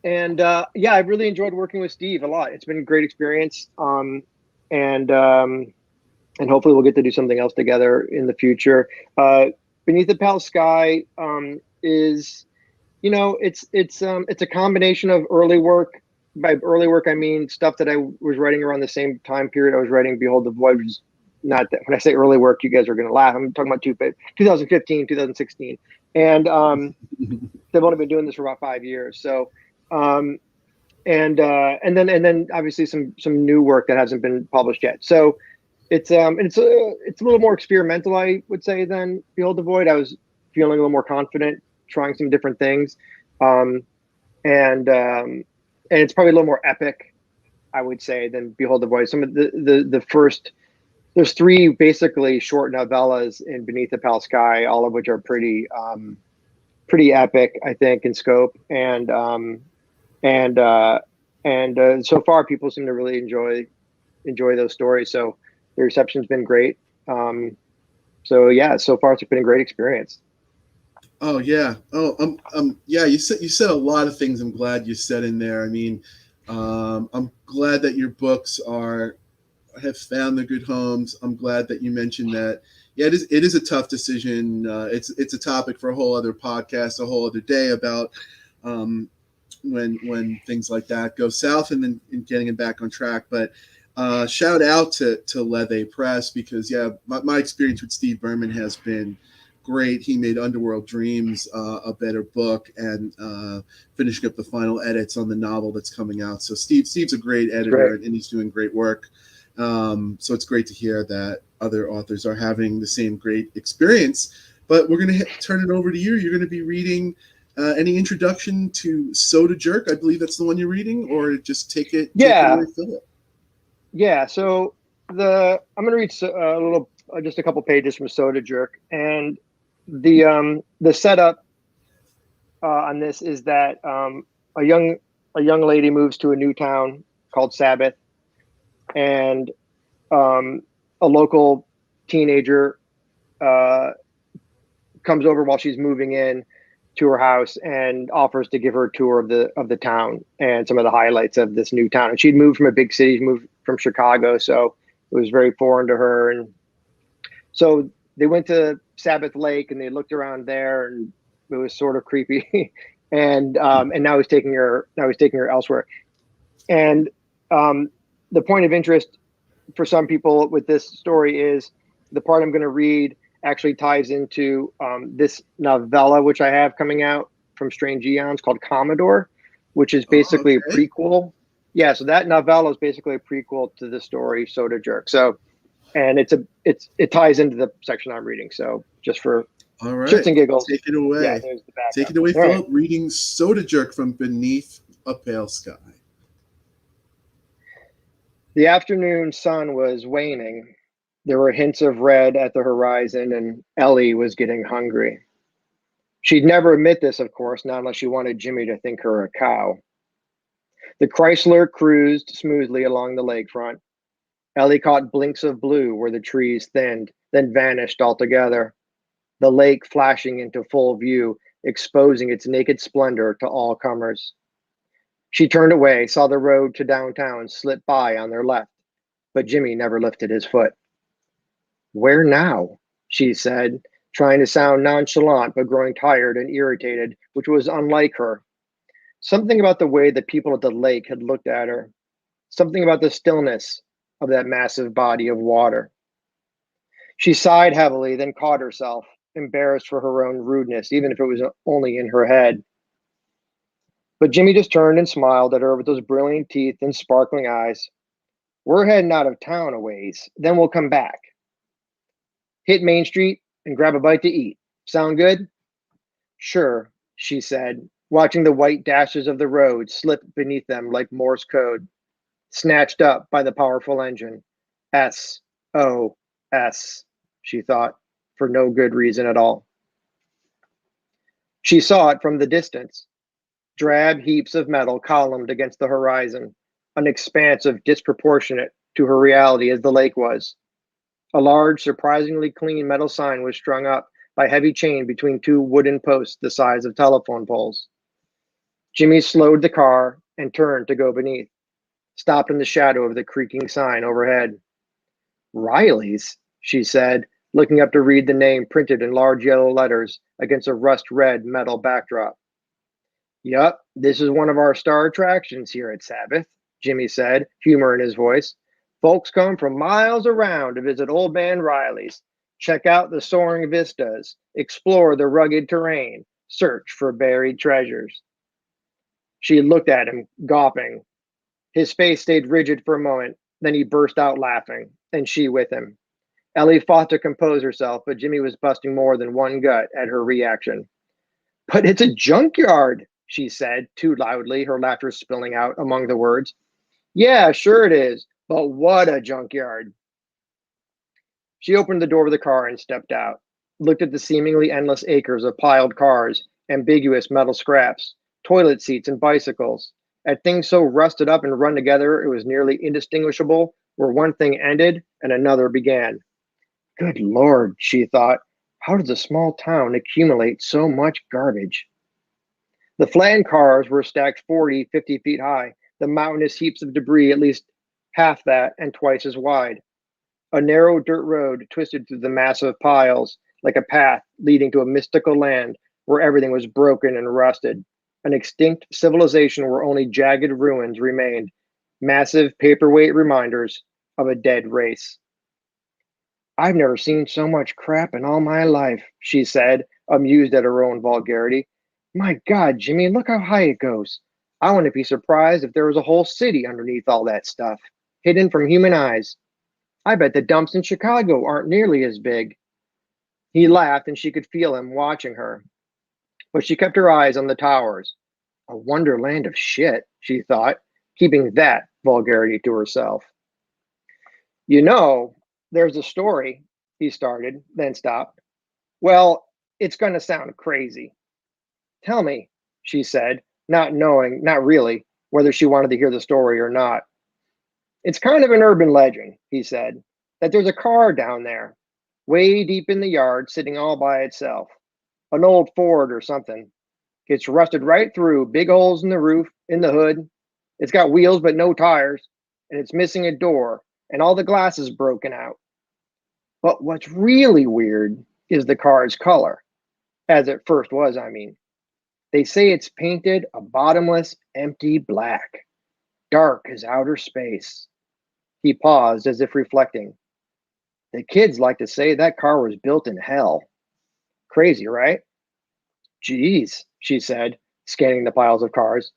I've really enjoyed working with Steve a lot. It's been a great experience. And hopefully we'll get to do something else together in the future. Beneath the Pale Sky is, it's a combination of early work. By early work, I mean stuff that I was writing around the same time period I was writing Behold the Void, which is not that, when I say early work, you guys are going to laugh. I'm talking about 2015, 2016. And they've only been doing this for about 5 years. So, and then obviously some new work that hasn't been published yet. So it's a little more experimental, I would say, than Behold the Void. I was feeling a little more confident, trying some different things. And it's probably a little more epic, I would say, than Behold the Void. Some of the first, there's 3 basically short novellas in Beneath the Pale Sky, all of which are pretty epic, I think, in scope. And so far people seem to really enjoy those stories. So the reception's been great. So yeah, so far it's been a great experience. Oh yeah. Oh, yeah. You said a lot of things. I'm glad you said in there. I mean, I'm glad that your books have found their good homes. I'm glad that you mentioned that. Yeah, it is a tough decision. It's a topic for a whole other podcast, a whole other day about when things like that go south and then getting it back on track. But shout out to Lethe Press, because yeah, my experience with Steve Berman has been great. He made Underworld Dreams a better book, and finishing up the final edits on the novel that's coming out. So Steve's a great editor, and he's doing great work. So it's great to hear that other authors are having the same great experience. But we're going to turn it over to you. You're going to be reading any introduction to Soda Jerk. I believe that's the one you're reading, or just take it away, Phillip. Yeah. So I'm going to read just a couple pages from Soda Jerk, and the setup on this is that a young lady moves to a new town called Sabbath, and a local teenager comes over while she's moving in to her house and offers to give her a tour of the town and some of the highlights of this new town. And she'd moved from a big city, moved from Chicago, so it was very foreign to her. And so they went to Sabbath Lake and they looked around there, and it was sort of creepy. and now he's taking her elsewhere. And the point of interest for some people with this story is the part I'm going to read actually ties into this novella, which I have coming out from Strange Eons, called Commodore, which is basically a prequel. Yeah, so that novella is basically a prequel to the story Soda Jerk. So, and it ties into the section I'm reading. So just for shits and giggles, take it away. Yeah, take it away, Phillip. Right. Reading Soda Jerk from Beneath a Pale Sky. The afternoon sun was waning. There were hints of red at the horizon, and Ellie was getting hungry. She'd never admit this, of course, not unless she wanted Jimmy to think her a cow. The Chrysler cruised smoothly along the lakefront. Ellie caught blinks of blue where the trees thinned, then vanished altogether. The lake flashing into full view, exposing its naked splendor to all comers. She turned away, saw the road to downtown slip by on their left, but Jimmy never lifted his foot. "Where now?" she said, trying to sound nonchalant but growing tired and irritated, which was unlike her. Something about the way the people at the lake had looked at her. Something about the stillness of that massive body of water. She sighed heavily, then caught herself, embarrassed for her own rudeness, even if it was only in her head. But Jimmy just turned and smiled at her with those brilliant teeth and sparkling eyes. We're heading out of town a ways, then we'll come back. Hit Main Street and grab a bite to eat. Sound good? Sure, she said, watching the white dashes of the road slip beneath them like Morse code, snatched up by the powerful engine. S-O-S, she thought, for no good reason at all. She saw it from the distance. Drab heaps of metal columned against the horizon, an expanse of disproportionate to her reality as the lake was. A large, surprisingly clean metal sign was strung up by heavy chain between two wooden posts the size of telephone poles. Jimmy slowed the car and turned to go beneath, stopped in the shadow of the creaking sign overhead. Riley's, she said, looking up to read the name printed in large yellow letters against a rust-red metal backdrop. Yup, this is one of our star attractions here at Sabbath, Jimmy said, humor in his voice. Folks come from miles around to visit Old Man Riley's, check out the soaring vistas, explore the rugged terrain, search for buried treasures. She looked at him, gawping. His face stayed rigid for a moment, then he burst out laughing, and she with him. Ellie fought to compose herself, but Jimmy was busting more than one gut at her reaction. But it's a junkyard, she said, too loudly, her laughter spilling out among the words. Yeah, sure it is, but what a junkyard. She opened the door of the car and stepped out, looked at the seemingly endless acres of piled cars, ambiguous metal scraps, toilet seats and bicycles, at things so rusted up and run together it was nearly indistinguishable where one thing ended and another began. Good Lord, she thought, how does a small town accumulate so much garbage? The flattened cars were stacked 40, 50 feet high, the mountainous heaps of debris at least half that and twice as wide. A narrow dirt road twisted through the massive piles like a path leading to a mystical land where everything was broken and rusted, an extinct civilization where only jagged ruins remained, massive paperweight reminders of a dead race. I've never seen so much crap in all my life, she said, amused at her own vulgarity. My God, Jimmy, look how high it goes. I wouldn't be surprised if there was a whole city underneath all that stuff, hidden from human eyes. I bet the dumps in Chicago aren't nearly as big. He laughed and she could feel him watching her. But she kept her eyes on the towers. A wonderland of shit, she thought, keeping that vulgarity to herself. You know, there's a story, he started, then stopped. Well, it's going to sound crazy. Tell me, she said, not knowing, not really, whether she wanted to hear the story or not. It's kind of an urban legend, he said, that there's a car down there, way deep in the yard, sitting all by itself. An old Ford or something. It's rusted right through, big holes in the roof, in the hood. It's got wheels but no tires, and it's missing a door, and all the glass is broken out. But what's really weird is the car's color, as it first was, I mean. They say it's painted a bottomless, empty black, dark as outer space. He paused as if reflecting. The kids like to say that car was built in hell. Crazy, right? Geez, she said, scanning the piles of cars.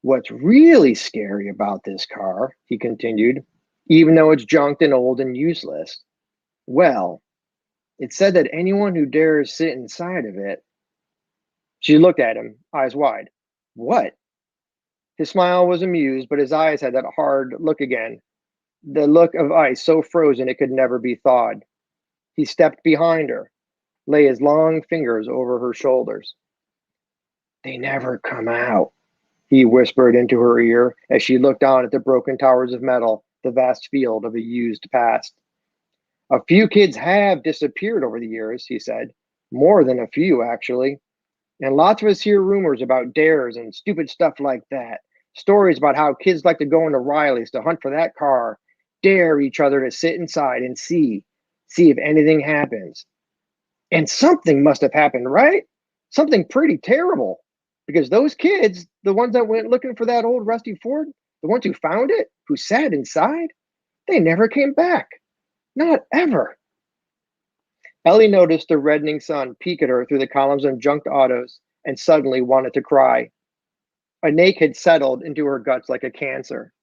What's really scary about this car, he continued, even though it's junked and old and useless, well, it said that anyone who dares sit inside of it. She looked at him, eyes wide. What? His smile was amused, but his eyes had that hard look again, the look of ice so frozen it could never be thawed. He stepped behind her, lay his long fingers over her shoulders. They never come out, he whispered into her ear as she looked down at the broken towers of metal, the vast field of a used past. A few kids have disappeared over the years, he said. More than a few, actually. And lots of us hear rumors about dares and stupid stuff like that. Stories about how kids like to go into Riley's to hunt for that car, dare each other to sit inside and see if anything happens. And something must have happened, right? Something pretty terrible. Because those kids, the ones that went looking for that old rusty Ford, the ones who found it, who sat inside, they never came back. Not ever. Ellie noticed the reddening sun peek at her through the columns of junked autos and suddenly wanted to cry. An ache had settled into her guts like a cancer.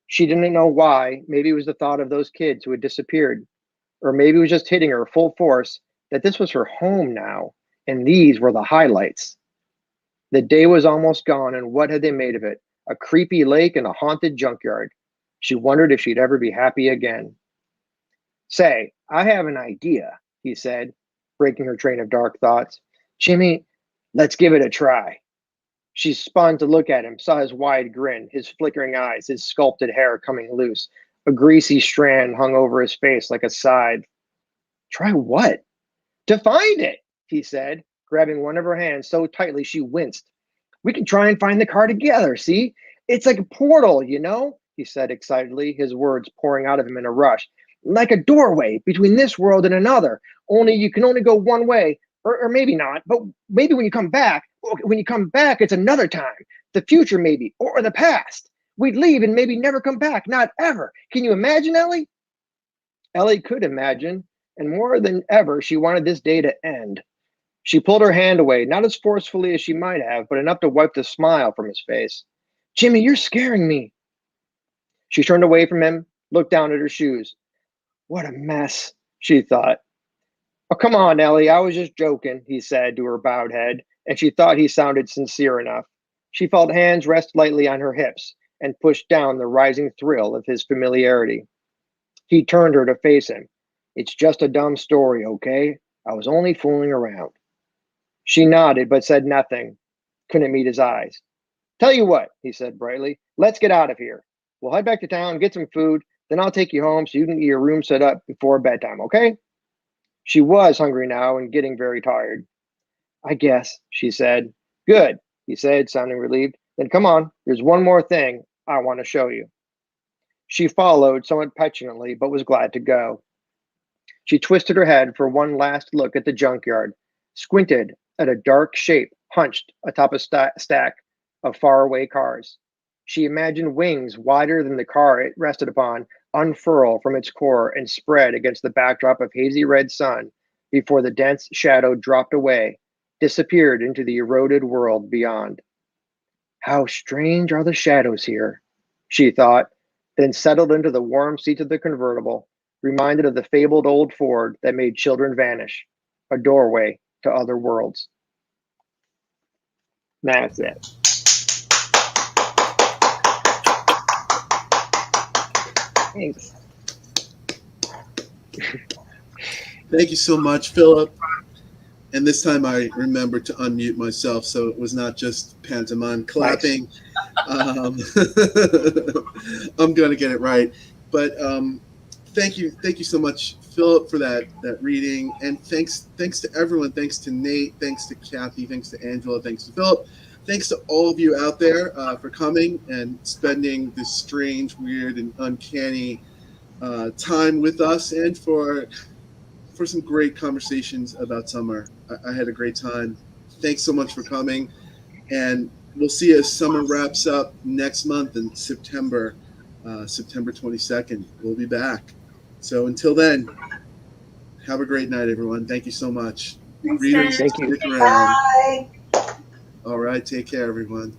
She didn't know why. Maybe it was the thought of those kids who had disappeared. Or maybe it was just hitting her full force that this was her home now, and these were the highlights. The day was almost gone, and what had they made of it? A creepy lake and a haunted junkyard. She wondered if she'd ever be happy again. Say, I have an idea, he said, breaking her train of dark thoughts. Jimmy, let's give it a try. She spun to look at him, saw his wide grin, his flickering eyes, his sculpted hair coming loose. A greasy strand hung over his face like a scythe. Try what? To find it, he said, grabbing one of her hands so tightly she winced. We can try and find the car together, see? It's like a portal, you know, he said excitedly, his words pouring out of him in a rush. Like a doorway between this world and another, only you can only go one way, or maybe not, but maybe when you come back, it's another time. The future, maybe, or the past. We'd leave and maybe never come back, not ever. Can you imagine, Ellie? Ellie could imagine, and more than ever, she wanted this day to end. She pulled her hand away, not as forcefully as she might have, but enough to wipe the smile from his face. Jimmy, you're scaring me. She turned away from him, looked down at her shoes. What a mess, she thought. Oh, come on, Ellie, I was just joking, he said to her bowed head, and she thought he sounded sincere enough. She felt hands rest lightly on her hips and pushed down the rising thrill of his familiarity. He turned her to face him. It's just a dumb story, okay? I was only fooling around. She nodded, but said nothing. Couldn't meet his eyes. Tell you what, he said brightly, let's get out of here. We'll head back to town, get some food, then I'll take you home so you can get your room set up before bedtime, okay? She was hungry now and getting very tired. I guess, she said. Good, he said, sounding relieved. Then come on, there's one more thing I want to show you. She followed somewhat petulantly, but was glad to go. She twisted her head for one last look at the junkyard, squinted at a dark shape hunched atop a stack of faraway cars. She imagined wings wider than the car it rested upon unfurl from its core and spread against the backdrop of hazy red sun before the dense shadow dropped away, disappeared into the eroded world beyond. How strange are the shadows here, she thought, then settled into the warm seats of the convertible, reminded of the fabled old Ford that made children vanish, a doorway to other worlds. That's it. Thanks. Thank you so much, Phillip. And this time I remembered to unmute myself, so it was not just pantomime clapping. Nice. I'm going to get it right. But thank you so much, Phillip, for that reading. And thanks to everyone. Thanks to Nate. Thanks to Kathy. Thanks to Angela. Thanks to Phillip. Thanks to all of you out there for coming and spending this strange, weird, and uncanny time with us, and for some great conversations about summer. I had a great time. Thanks so much for coming. And we'll see you as summer wraps up next month in September 22nd. We'll be back. So until then, have a great night, everyone. Thank you so much. Thanks, Readers, thank you. stick around. Bye. All right. Take care, everyone.